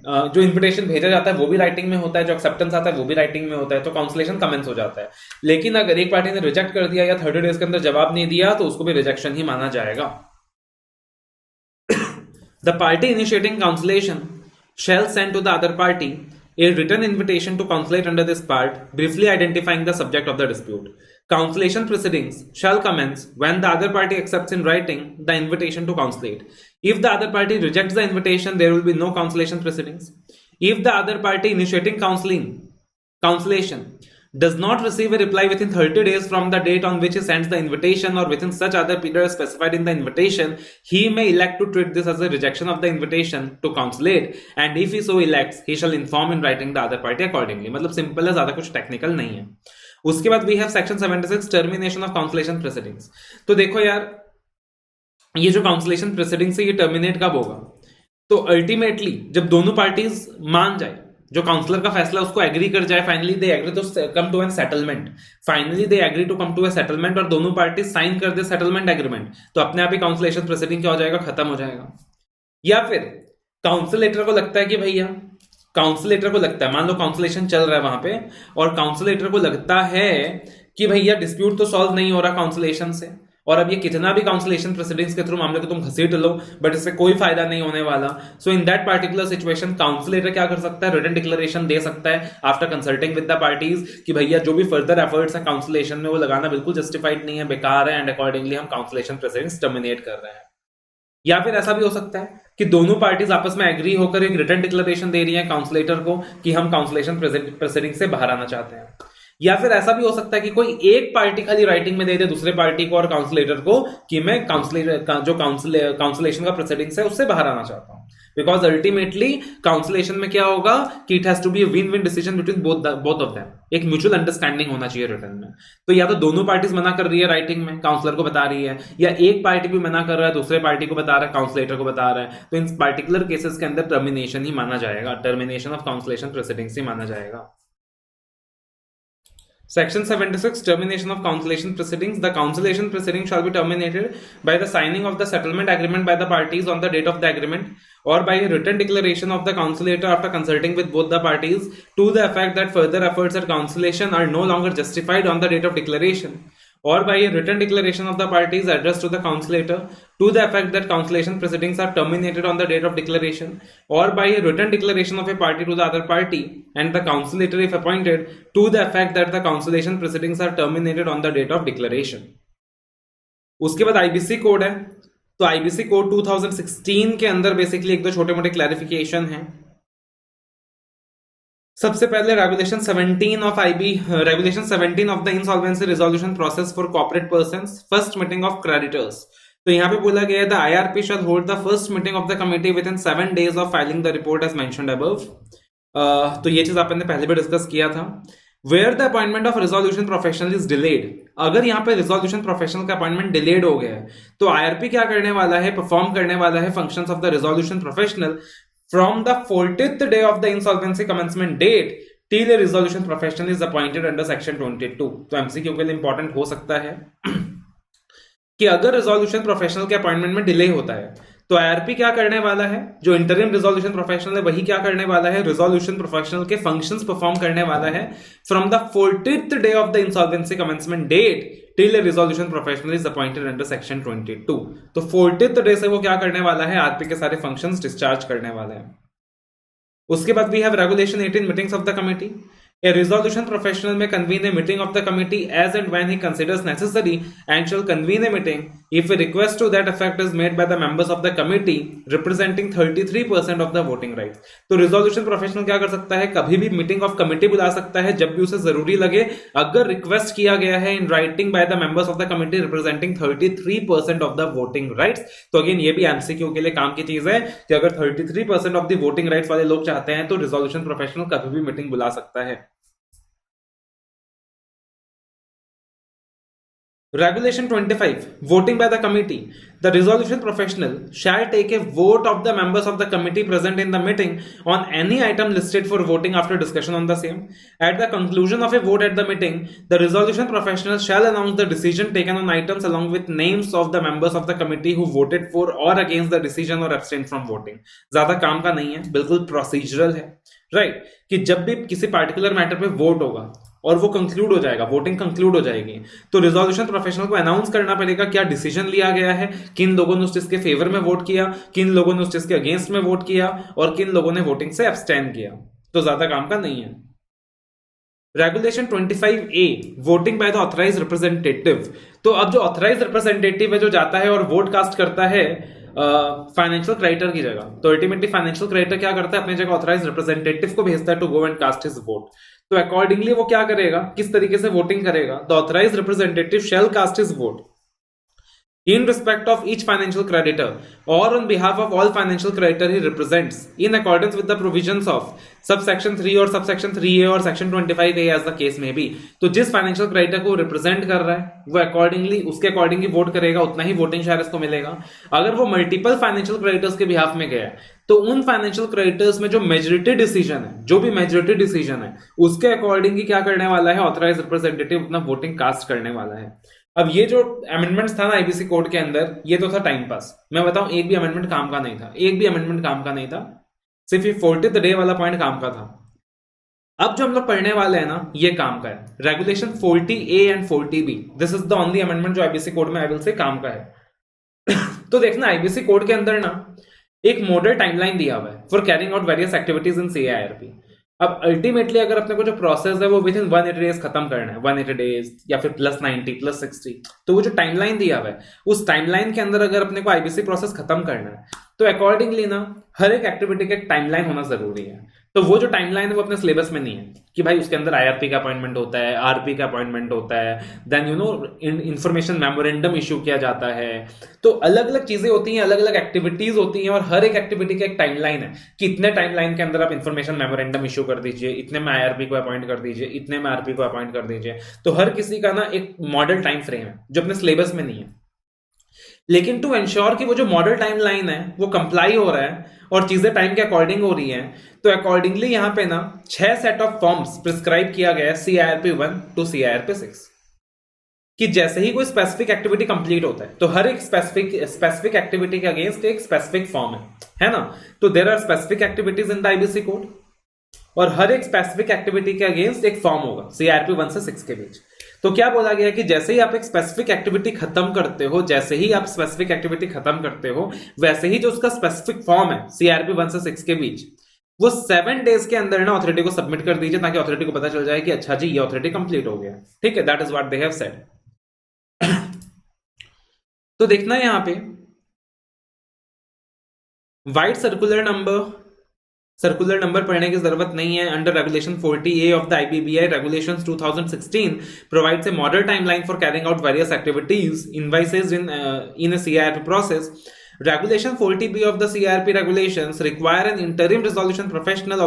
जो इन्विटेशन भेजा जाता है वो भी राइटिंग में होता है, जो एक्सेप्टेंस आता है वो भी राइटिंग में होता है, तो काउंसलेशन कमेंस हो जाता है। लेकिन अगर एक पार्टी ने रिजेक्ट कर दिया या 30 डेज के अंदर जवाब नहीं दिया, तो उसको भी रिजेक्शन ही माना जाएगा। The party initiating cancellation shall send to the other party a written invitation to conciliate under this part, briefly identifying the subject of the dispute. Cancellation proceedings shall commence when the other party accepts in writing the invitation to conciliate. If the other party rejects the invitation, there will be no cancellation proceedings. If the other party initiating cancellation does not receive a reply within 30 days from the date on which he sends the invitation, or within such other period specified in the invitation, he may elect to treat this as a rejection of the invitation to conciliate, and if he so elects, he shall inform in writing the other party accordingly. मतलब सिंपल है, ज्यादा कुछ टेक्निकल नहीं है। उसके बाद we have section 76 termination of conciliation proceedings. तो देखो यार, ये जो काउंसलेशन प्रोसीडिंग्स है ये टर्मिनेट कब होगा, तो अल्टीमेटली जब दोनों पार्टीज मान जाए, जो काउंसलर का फैसला उसको एग्री कर जाए, finally they agree to come to an settlement, finally they agree to come to a settlement, और दोनों पार्टी साइन कर दे सेटलमेंट एग्रीमेंट, तो अपने आप ही काउंसलेशन प्रोसीडिंग क्या हो जाएगा, खत्म हो जाएगा। या फिर काउंसलेटर को लगता है कि भैया, काउंसलेटर को लगता है, मान लो काउंसलेशन चल रहा है वहां पे, और काउंसलेटर को लगता है कि भैया डिस्प्यूट तो सॉल्व नहीं हो रहा काउंसलेशन से, और अब ये कितना भी काउंसलेशन प्रोसीडिंग्स के थ्रू मामले को तुम घसीट लो, बट इससे कोई फायदा नहीं होने वाला। सो इन दैट पार्टिकुलर सिचुएशन काउंसलेटर क्या कर सकता है, रिटन डिक्लेरेशन दे सकता है after consulting with the parties कि भैया जो भी फर्दर एफर्ट्स है काउंसलेशन में वो लगाना बिल्कुल जस्टिफाइड नहीं है, बेकार है, एंड अकॉर्डिंगली हम काउंसलेशन प्रोसीडिंग्स टर्मिनेट कर रहे हैं। या फिर ऐसा भी हो सकता है कि दोनों पार्टीज आपस में एग्री होकर एक रिटन डिक्लेरेशन दे रही है काउंसलेटर को कि हम काउंसलेशन प्रोसीडिंग से बाहर आना चाहते हैं। या फिर ऐसा भी हो सकता है कि कोई एक पार्टी खाली राइटिंग में दे दे दूसरे पार्टी को और काउंसलेटर को कि मैं जो काउंसलेशन का प्रोसीडिंग्स है उससे बाहर आना चाहता हूं, बिकॉज अल्टीमेटली काउंसलेशन में क्या होगा कि it has to be win win decision between both of them, एक म्यूचुअल अंडरस्टैंडिंग होना चाहिए रिटर्न में। तो या तो दोनों पार्टीज मना कर रही है राइटिंग में, काउंसलर को बता रही है, या एक पार्टी भी मना कर रहा है दूसरे पार्टी को बता रहा है, काउंसलेटर को बता रहा है, तो इन पर्टिकुलर केसेस के अंदर टर्मिनेशन ही माना जाएगा, टर्मिनेशन ऑफ काउंसलेशन प्रोसीडिंग्स ही माना जाएगा। Section 76, termination of cancellation proceedings. The cancellation proceedings shall be terminated by the signing of the settlement agreement by the parties on the date of the agreement, or by a written declaration of the cancelator after consulting with both the parties to the effect that further efforts at cancellation are no longer justified on the date of declaration, or by a written declaration of the parties addressed to the cancelator to the effect that cancellation proceedings are terminated on the date of declaration, or by a written declaration of a party to the other party and the cancelator if appointed to the effect that the cancellation proceedings are terminated on the date of declaration. उसके बाद आईबीसी कोड है, तो आईबीसी कोड 2016 के अंदर बेसिकली एक दो छोटे मोटे क्लैरिफिकेशन हैं. सबसे पहले regulation 17 of regulation 17 of the insolvency resolution process for corporate persons, first meeting of creditors. तो यहाँ पे बोला गया है the IRP shall hold the first meeting of the committee within 7 days of filing the report as mentioned above. तो ये चीज आपने पहले भी डिस्कस किया था. Where the appointment of resolution professional is delayed, अगर यहाँ पे रिजोल्यूशन प्रोफेशनल का अपॉइंटमेंट डिलेड हो गया है तो आईआरपी क्या करने वाला है, परफॉर्म करने वाला है functions of the resolution professional from the 40th day of the insolvency commencement date till a resolution professional is appointed under section 22. तो एमसीक्यू के लिए इंपॉर्टेंट हो सकता है कि अगर रिजोल्यूशन प्रोफेशनल के अपॉइंटमेंट में डिले होता है तो आईआरपी क्या करने वाला है, जो इंटरिम रिजोल्यूशन प्रोफेशनल है वही क्या करने वाला है, रिजोल्यूशन प्रोफेशनल के फंक्शंस परफॉर्म करने वाला है from the 40th day of the insolvency commencement date till a resolution professional is appointed under section 22. तो 40th day से वो क्या करने वाला है, आरपी के सारे फंक्शंस डिस्चार्ज करने वाला है. उसके बाद we have regulation 18, meetings of the committee. A resolution professional may convene a meeting of the committee as and when he considers necessary and shall convene a meeting if a request to that effect is made by the members of the committee representing 33% of the voting rights. तो resolution professional क्या कर सकता है, कभी भी मीटिंग ऑफ कमिटी बुला सकता है जब भी उसे जरूरी लगे, अगर रिक्वेस्ट किया गया है in writing by the members of the committee representing 33% of the voting rights. तो अगेन ये भी एमसीक्यू के लिए काम की चीज है कि अगर 33% ऑफ द वोटिंग राइट्स वाले लोग चाहते हैं तो रिजोल्यूशन प्रोफेशनल कभी भी मीटिंग बुला सकता है. Regulation 25, voting by the committee. The resolution professional shall take a vote of the members of the committee present in the meeting on any item listed for voting after discussion on the same. At the conclusion of a vote at the meeting, the resolution professional shall announce the decision taken on items along with names of the members of the committee who voted for or against the decision or abstained from voting. ज्यादा काम का नहीं है, बिल्कुल प्रोसीजरल है, राइट कि जब भी किसी पार्टिकुलर मैटर पे वोट होगा और वो कंक्लूड हो जाएगा, वोटिंग कंक्लूड हो जाएगी, तो रिजोल्यूशन प्रोफेशनल को अनाउंस करना पड़ेगा क्या डिसीजन लिया गया है, किन लोगों ने उस चीज के फेवर में वोट किया, किन लोगों ने उस चीज के अगेंस्ट में वोट किया और किन लोगों ने वोटिंग से एब्सटेन किया. तो ज्यादा काम का नहीं है. Regulation 25A, voting by the authorised representative. तो अब जो ऑथराइज्ड रिप्रेजेंटेटिव है जो जाता है और वोट कास्ट करता है फाइनेंशियल क्राइटर की जगह, तो अल्टीमेटली फाइनेंशियल क्राइटर क्या करता है, अपनी जगह ऑथराइज्ड रिप्रेजेंटेटिव को भेजता है to go and cast his vote. तो अकॉर्डिंगली वो क्या करेगा, किस तरीके से वोटिंग करेगा, the authorised representative shall cast his vote in respect of each financial creditor or on behalf of all financial creditor he represents in accordance with the provisions of subsection 3 और subsection 3A और section 25A as the case may be. तो जिस फाइनेंशियल क्रेडिटर को रिप्रेजेंट कर रहा है वो अकॉर्डिंगली उसके अकॉर्डिंगली वोट करेगा, उतना ही वोटिंग शेयर इसको मिलेगा. अगर वो मल्टीपल फाइनेंशियल क्रेडिटर्स के बिहाफ में गया है तो उन फाइनेंशियल क्रेडिटर्स में जो मेजोरिटी डिसीजन है, जो भी मेजोरिटी डिसीजन है उसके अकॉर्डिंगली क्या करने वाला है, ऑथराइज्ड रिप्रेजेंटेटिव अपना वोटिंग कास्ट करने वाला है. अब ये जो अमेंडमेंट्स था ना आईबीसी कोड के अंदर, ये तो था टाइम पास. मैं बताऊं एक भी अमेंडमेंट काम का नहीं था, एक भी अमेंडमेंट काम का नहीं था, सिर्फ ये 40th डे वाला पॉइंट काम का था. अब जो हम लोग पढ़ने वाले हैं ना ये काम का है. Regulation 40A and 40B, this is the only amendment जो आईबीसी कोड में आई विल से काम का है. तो देखना आईबीसी कोड के अंदर ना एक मॉडल टाइमलाइन दिया हुआ है for carrying out various activities in CIRP. अब अल्टीमेटली अगर अपने को जो प्रोसेस है वो विद इन 180 डेज खत्म करना है, 180 डेज या फिर +90 +60, तो वो जो टाइमलाइन दिया हुआ है उस टाइमलाइन के अंदर अगर अपने को आईबीसी प्रोसेस खत्म करना है तो अकॉर्डिंगली ना हर एक एक्टिविटी का एक टाइमलाइन होना जरूरी है. तो वो जो टाइमलाइन है वो अपने सिलेबस में नहीं है कि भाई उसके अंदर आईआरपी का अपॉइंटमेंट होता है, आरपी का अपॉइंटमेंट होता है, देन इंफॉर्मेशन मेमोरेंडम इशू किया जाता है. तो अलग अलग चीजें होती हैं, अलग अलग एक्टिविटीज होती हैं और हर एक एक्टिविटी का एक टाइमलाइन है कि इतने टाइमलाइन के अंदर आप इंफॉर्मेशन मेमोरेंडम इशू कर दीजिए, इतने में आईआरपी को अपॉइंट कर दीजिए, इतने में आरपी को अपॉइंट कर दीजिए. तो हर किसी का ना एक मॉडल टाइम फ्रेम है जो अपने सिलेबस में नहीं है. लेकिन टू एंश्योर कि वो जो मॉडल टाइमलाइन है वो कंप्लाई हो रहा है और चीजें टाइम के अकॉर्डिंग हो रही हैं, तो अकॉर्डिंगली यहाँ पे ना 6 सेट ऑफ फॉर्म्स प्रिस्क्राइब किया गया है CIRP-1 टू CIRP-6 कि जैसे ही कोई स्पेसिफिक एक्टिविटी कंप्लीट होता है तो हर एक स्पेसिफिक एक्टिविटी के अगेंस्ट एक स्पेसिफिक फॉर्म है ना। तो there are specific activities in the IBC code और हर एक स्पेसिफिक एक्टिविटी के अगेंस्ट एक फॉर्म होगा CIRP-1 से 6 के बीच। तो क्या बोला गया कि जैसे ही आप एक स्पेसिफिक एक्टिविटी खत्म करते हो, वैसे ही जो उसका स्पेसिफिक फॉर्म है CIRP-1 से 6 के बीच, वो 7 डेज के अंदर ना अथॉरिटी को सबमिट कर दीजिए ताकि अथॉरिटी को पता चल जाए कि अच्छा जी ये अथॉरिटी कंप्लीट हो गया। ठीक है, that is what they have said. तो देखना है यहां पे वाइट सर्कुलर नंबर पढ़ने की जरूरत नहीं है। Under regulation 40A of the IBBI regulations 2016 provides a model timeline for carrying out various activities envisaged in a CIRP process. Regulation 40B of the CIRP regulations require an interim resolution professional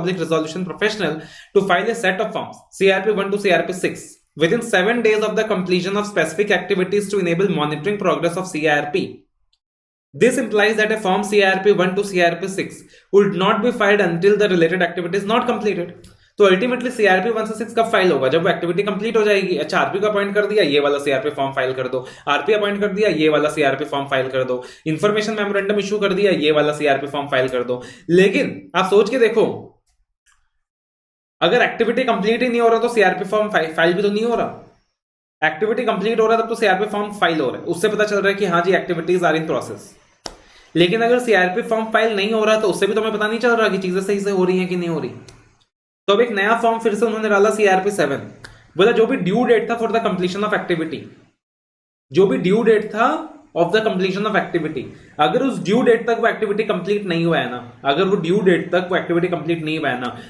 to file a set of forms CIRP-1 to CIRP-6 within 7 days of the completion of specific activities to enable monitoring progress of CIRP. This implies that a form CIRP-1 to CIRP-6 would not be filed until the related activity is not completed. तो अल्टीमेटली CIRP-1 से 6 कब फाइल होगा? जब वो एक्टिविटी कंप्लीट हो जाएगी। अच्छा, आरपी को अपॉइंट कर दिया, ये वाला CIRP फॉर्म फाइल कर दो। आरपी अपॉइंट कर दिया, ये वाला CIRP फॉर्म फाइल कर दो। इंफॉर्मेशन मेमोरेंडम इशू कर दिया, ये वाला CIRP फॉर्म फाइल कर दो। लेकिन आप सोच के देखो, अगर एक्टिविटी कंप्लीट ही नहीं हो रहा तो CIRP फॉर्म फाइल भी तो नहीं हो रहा। एक्टिविटी कंप्लीट हो रहा है तब तो CIRP फॉर्म फाइल हो रहा है, उससे पता चल रहा है कि हाँ जी एक्टिविटीज आर इन प्रोसेस। लेकिन अगर CIRP फॉर्म फाइल नहीं हो रहा तो उससे भी तो हमें पता नहीं चल रहा कि चीजें सही से हो रही हैं कि नहीं हो रही। तो अब एक नया फॉर्म फिर से उन्होंने डाला CIRP-7। बोला जो भी ड्यू डेट था for the completion of activity, अगर उस ड्यू डेट तक वो एक्टिविटी कंप्लीट नहीं हुआ है ना,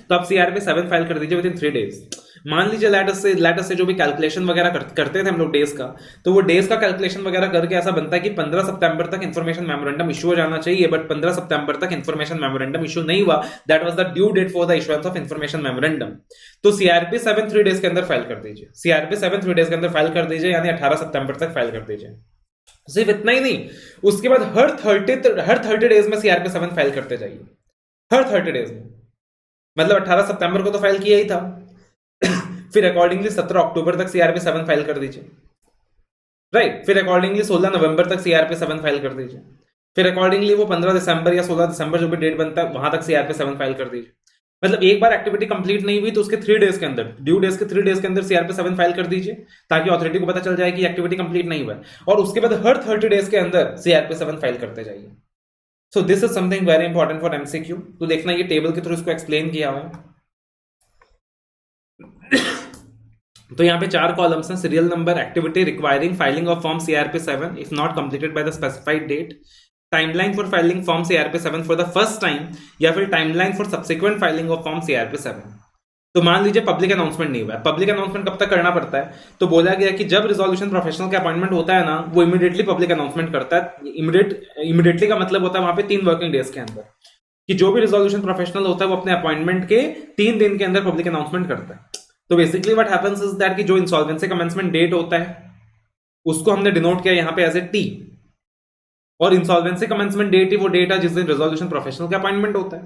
तो आप CIRP-7 फाइल कर दीजिए विद इन 3 डेज। मान लीजिए लेटस से जो भी कैलकुलेशन वगैरह करते थे हम लोग डेज का, तो वो डेज का कैलकुलेशन वगैरह करके ऐसा बनता है कि 15 सितंबर तक इंफॉर्मेशन मेमोरेंडम इशू हो जाना चाहिए, बट 15 सितंबर तक इंफॉर्मेशन मेमोरेंडम इशू नहीं हुआ। That was the due date for the issuance of information memorandum. तो CIRP-7 3 डेज के अंदर फाइल कर दीजिए, यानी 18 सितंबर तक फाइल कर दीजिए। सिर्फ इतना ही नहीं, उसके बाद हर 30 डेज में CIRP-7 फाइल करते जाइए, हर 30 डेज में। मतलब 18 सितंबर को तो फाइल किया ही था, फिर अकॉर्डिंगली 17 अक्टूबर तक CIRP-7 फाइल कर दीजिए, राइट। फिर अकॉर्डिंगली 16 नवंबर तक CIRP-7 फाइल कर दीजिए, फिर अकॉर्डिंगली वो 15 दिसंबर या 16 दिसंबर जो भी डेट बनता है वहां तक CIRP-7 फाइल कर दीजिए। मतलब एक बार एक्टिविटी कंप्लीट नहीं हुई तो उसके 3 डेज के अंदर, ड्यू डेज के 3 डेज के अंदर CIRP-7 फाइल कर दीजिए ताकि अथॉरिटी को पता चल जाए कि एक्टिविटी कंप्लीट नहीं हुआ है, और उसके बाद हर 30 डेज के अंदर CIRP-7 फाइल करते जाइए। सो this is something very important for MCQ। तो देखना ये टेबल के थ्रू इसको एक्सप्लेन किया हुआ है। तो यहाँ पे 4 कॉलम्स हैं, serial number, activity requiring filing of form CIRP-7 if not completed by the specified date, timeline for filing form CIRP-7 for the first time, या फिर timeline for subsequent filing of form CIRP-7। तो मान लीजिए पब्लिक अनाउंसमेंट नहीं हुआ है। पब्लिक अनाउंसमेंट कब तक करना पड़ता है? तो बोला गया कि जब रिजोल्यूशन प्रोफेशनल का अपॉइंटमेंट होता है ना, वो इमीडिएटली पब्लिक अनाउंसमेंट करता है। इमीडिएटली का मतलब होता है वहां पे 3 वर्किंग डेज के अंदर, कि जो भी रिजोल्यूशन प्रोफेशनल होता है वो अपने अपॉइंटमेंट के 3 दिन के अंदर पब्लिक अनाउंसमेंट करता है। तो basically what happens is that कि जो इंसॉल्वेंसी कमेंसमेंट डेट होता है उसको हमने डिनोट किया यहाँ पे एज ए T, और इंसॉल्वेंसी कमेंसमेंट डेट ही वो डेट है जिस दिन रिजोल्यूशन प्रोफेशनल का अपॉइंटमेंट होता है।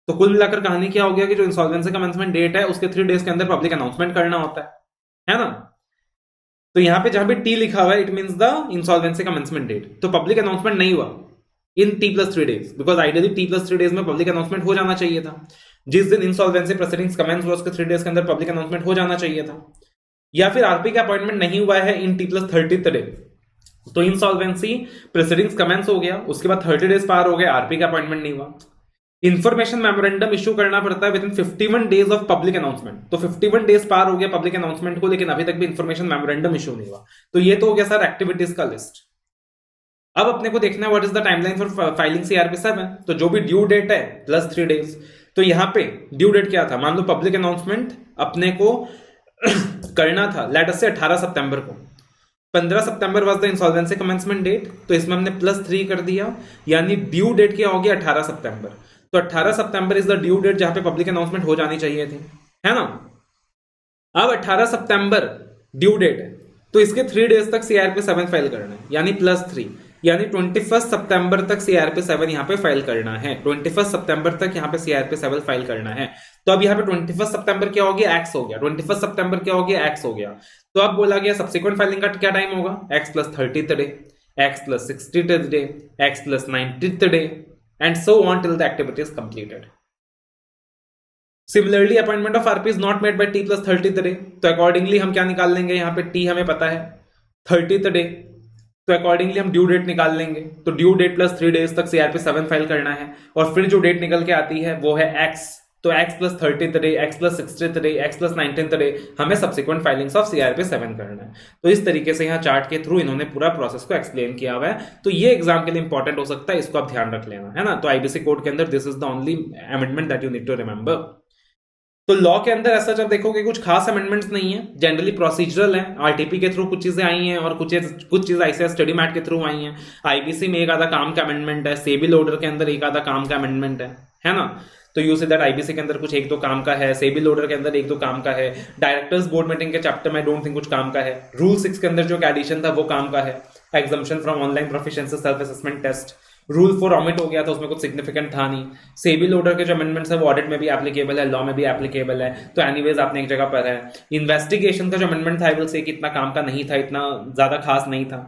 तो कुल मिलाकर कहानी क्या हो गया कि जो इंसॉल्वेंसी कमेंसमेंट डेट है उसके 3 डेज के अंदर पब्लिक अनाउंसमेंट करना होता है ना। तो यहाँ पे जहां पे T लिखा हुआ है it means the insolvency commencement date. तो पब्लिक अनाउंसमेंट नहीं हुआ in T+3 days, because ideally T+3 days में पब्लिक अनाउंसमेंट हो जाना चाहिए था। जिस दिन इंसॉल्वेंसी प्रोसीडिंग्स कमेंस हुआ उसके 3 डेज के अंदर पब्लिक अनाउंसमेंट हो जाना चाहिए था। या फिर आरपी का अपॉइंटमेंट नहीं हुआ है इन T+30th डे, तो इंसॉल्वेंसी प्रोसीडिंग्स कमेंस हो गया, उसके बाद 30 डेज पार हो गए, आरपी का अपॉइंटमेंट नहीं हुआ। इंफॉर्मेशन मेमोरेंडम इशू करना पड़ता है with in 51 days of public announcement. तो 51 डेज पार हो गया पब्लिक अनाउंसमेंट को, लेकिन अभी तक भी इंफॉर्मेशन मेमोरेंडम इशू नहीं हुआ। तो ये तो हो गया सर एक्टिविटीज का लिस्ट। अब अपने को देखना है what is the timeline for filing CIRP-7। तो जो भी ड्यू डेट है +3 डेज। तो यहाँ पे ड्यू डेट क्या था? मान लो पब्लिक अनाउंसमेंट अपने को करना था लेट अस से 18 सितंबर को, 15 September was the insolvency commencement date, तो इसमें हमने +3 कर दिया, यानी ड्यू डेट क्या हो गया 18 सितंबर। तो 18 September is the due date जहां पे पब्लिक अनाउंसमेंट हो जानी चाहिए थी, है ना। अब 18 सितंबर ड्यू डेट है, तो इसके 3 डेज तक CIRP-7 फाइल करना है, यानी +3, यानी 21 सितंबर तक CRP 7 यहाँ पे फाइल करना है। 21 सितंबर तक यहाँ पे CRP 7 फाइल करना है। तो अब यहाँ पे 21 सितंबर क्या हो गया, एक्स हो गया। 21 सितंबर क्या हो गया, एक्स हो गया। तो अब बोला गया सब्सिक्वेंट फाइलिंग का क्या टाइम होगा, x + 30th day, x + 60th day, x + 90th day, and so on till the activity is completed. Similarly appointment of RP is not made by T + 30th day, तो अकॉर्डिंगली हम क्या निकाल लेंगे, यहाँ पे T हमें पता है 30th डे, तो अकॉर्डिंगली हम ड्यू डेट निकाल लेंगे। तो ड्यू डेट प्लस 3 डेज तक CRP 7 फाइल करना है, और फिर जो डेट निकल के आती है वो है x, तो x + 30th day, x + 60th day, x + 19th day हमें सब्सिक्वेंट फाइलिंग्स ऑफ CRP 7 करना है। तो इस तरीके से यहाँ चार्ट के थ्रू इन्होंने पूरा प्रोसेस को एक्सप्लेन किया हुआ है। तो ये एग्जाम के लिए इंपॉर्टेंट हो सकता है, इसको आप ध्यान रख लेना, है ना। तो IBC कोड के अंदर this is the only amendment that you need to remember. तो लॉ के अंदर ऐसा जब देखोगे कुछ खास अमेंडमेंट्स नहीं है, जनरली प्रोसीजरल है। आरटीपी के थ्रू कुछ चीजें आई हैं और कुछ चीजें ऐसे स्टडी मैट के थ्रू आई हैं। आईबीसी में एक आधा काम का अमेंडमेंट है, सेबी लोडर के अंदर एक आधा काम का अमेंडमेंट है ना। तो यू से दैट आईबीसी के अंदर कुछ एक दो काम का है, सेबी लोडर के अंदर एक दो काम का है, डायरेक्टर्स बोर्ड मीटिंग के चैप्टर में डोंट थिंक कुछ काम का है, रूल 6 के अंदर जो एडिशन था वो काम का है, exemption from online proficiency self assessment test, rule 4 omit हो गया था, उसमें कुछ सिग्निफिकेंट था नहीं। सेबी लोडर के जो अमेंडमेंट्स है वो ऑडिट में भी एप्लीकेबल है, लॉ में भी एप्लीकेबल है, तो एनीवेज आपने एक जगह पर है। इन्वेस्टिगेशन का जो अमेंडमेंट था आई विल से इतना काम का नहीं था, इतना ज्यादा खास नहीं था।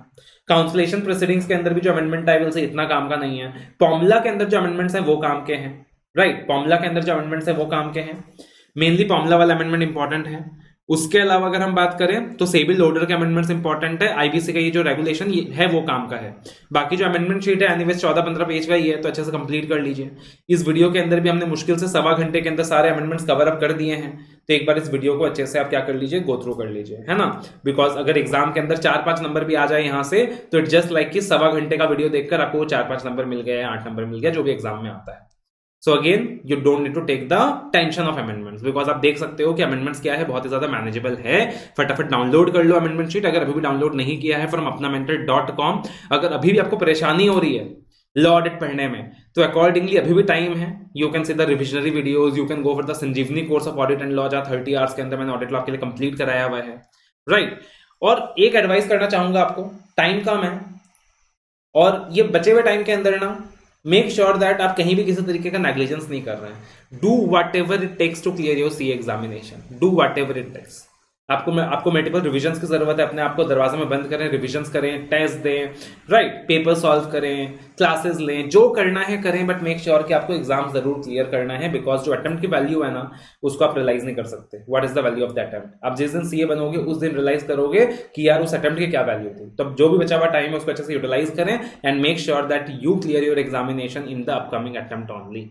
काउंसलेशन प्रोसीडिंग्स के अंदर भी जो अमेंडमेंट आई विल से इतना काम का नहीं है। पॉमला के अंदर जो अमेंडमेंट्स हैं वो काम के हैं, राइट। पॉमला के अंदर जो अमेंडमेंट्स है वो काम के हैं, मेनली पॉमला वाला अमेंडमेंट इंपॉर्टेंट है। उसके अलावा अगर हम बात करें तो सेबी लोडर के अमेंडमेंट्स इंपॉर्टेंट है, आईबीसी का ये जो रेगुलेशन है वो काम का है। बाकी जो अमेंडमेंट शीट है एनीवेज 14-15 पेज का ही है, तो अच्छे से कंप्लीट कर लीजिए। इस वीडियो के अंदर भी हमने मुश्किल से 1.25 घंटे के अंदर सारे अमेंडमेंट्स कवर अप कर दिए हैं, तो एक बार इस वीडियो को अच्छे से आप क्या कर लीजिए, गो थ्रू कर लीजिए, है ना। बिकॉज अगर एग्जाम के अंदर 4-5 नंबर भी आ जाए यहाँ से, तो इट जस्ट लाइक कि 1.25 घंटे का वीडियो देखकर आपको 4-5 नंबर मिल गया, 8 नंबर मिल गया, जो भी एग्जाम में आता है। So again you don't need to take the tension of amendments, because आप देख सकते हो कि अमेंडमेंट्स क्या है, बहुत ही ज्यादा मैनेजेबल है। फटाफट डाउनलोड कर लो अमेंडमेंट शीट, अगर अभी भी डाउनलोड नहीं किया है फ्रॉम apnamental.com। अगर अभी भी आपको परेशानी हो रही है लॉ ऑडिट पढ़ने में, तो अकॉर्डिंगली अभी भी टाइम है। You can see the revisionary videos, you can go for the Sanjeevani course of audit and law, जहाँ 30 आवर्स के अंदर मैंने ऑडिट लॉ के लिए कंप्लीट कराया हुआ है, राइट। और एक एडवाइस करना चाहूंगा आपको, टाइम कम है और ये बचे हुए टाइम के अंदर ना मेक श्योर दैट आप कहीं भी किसी तरीके का नेग्लिजेंस नहीं कर रहे हैं। Do whatever it takes to clear your CA examination, do whatever it takes. आपको मल्टीपल रिविजन्स की जरूरत है, अपने आप को दरवाजे में बंद करें, रिविजन्स करें, टेस्ट दें, राइट, पेपर सॉल्व करें, क्लासेस लें, जो करना है करें, बट मेक श्योर कि आपको एग्जाम जरूर क्लियर करना है। बिकॉज जो अटेम्प्ट की वैल्यू है ना, उसको आप रियलाइज नहीं कर सकते। What is the value of the attempt? आप जिस दिन सीए बनोगे उस दिन रियलाइज करोगे कि यार उस अटेम्प्ट की क्या वैल्यू थी। तो जो भी बचा हुआ टाइम है उसको अच्छे से यूटिलाइज करें and make sure that you clear your examination in the upcoming attempt only.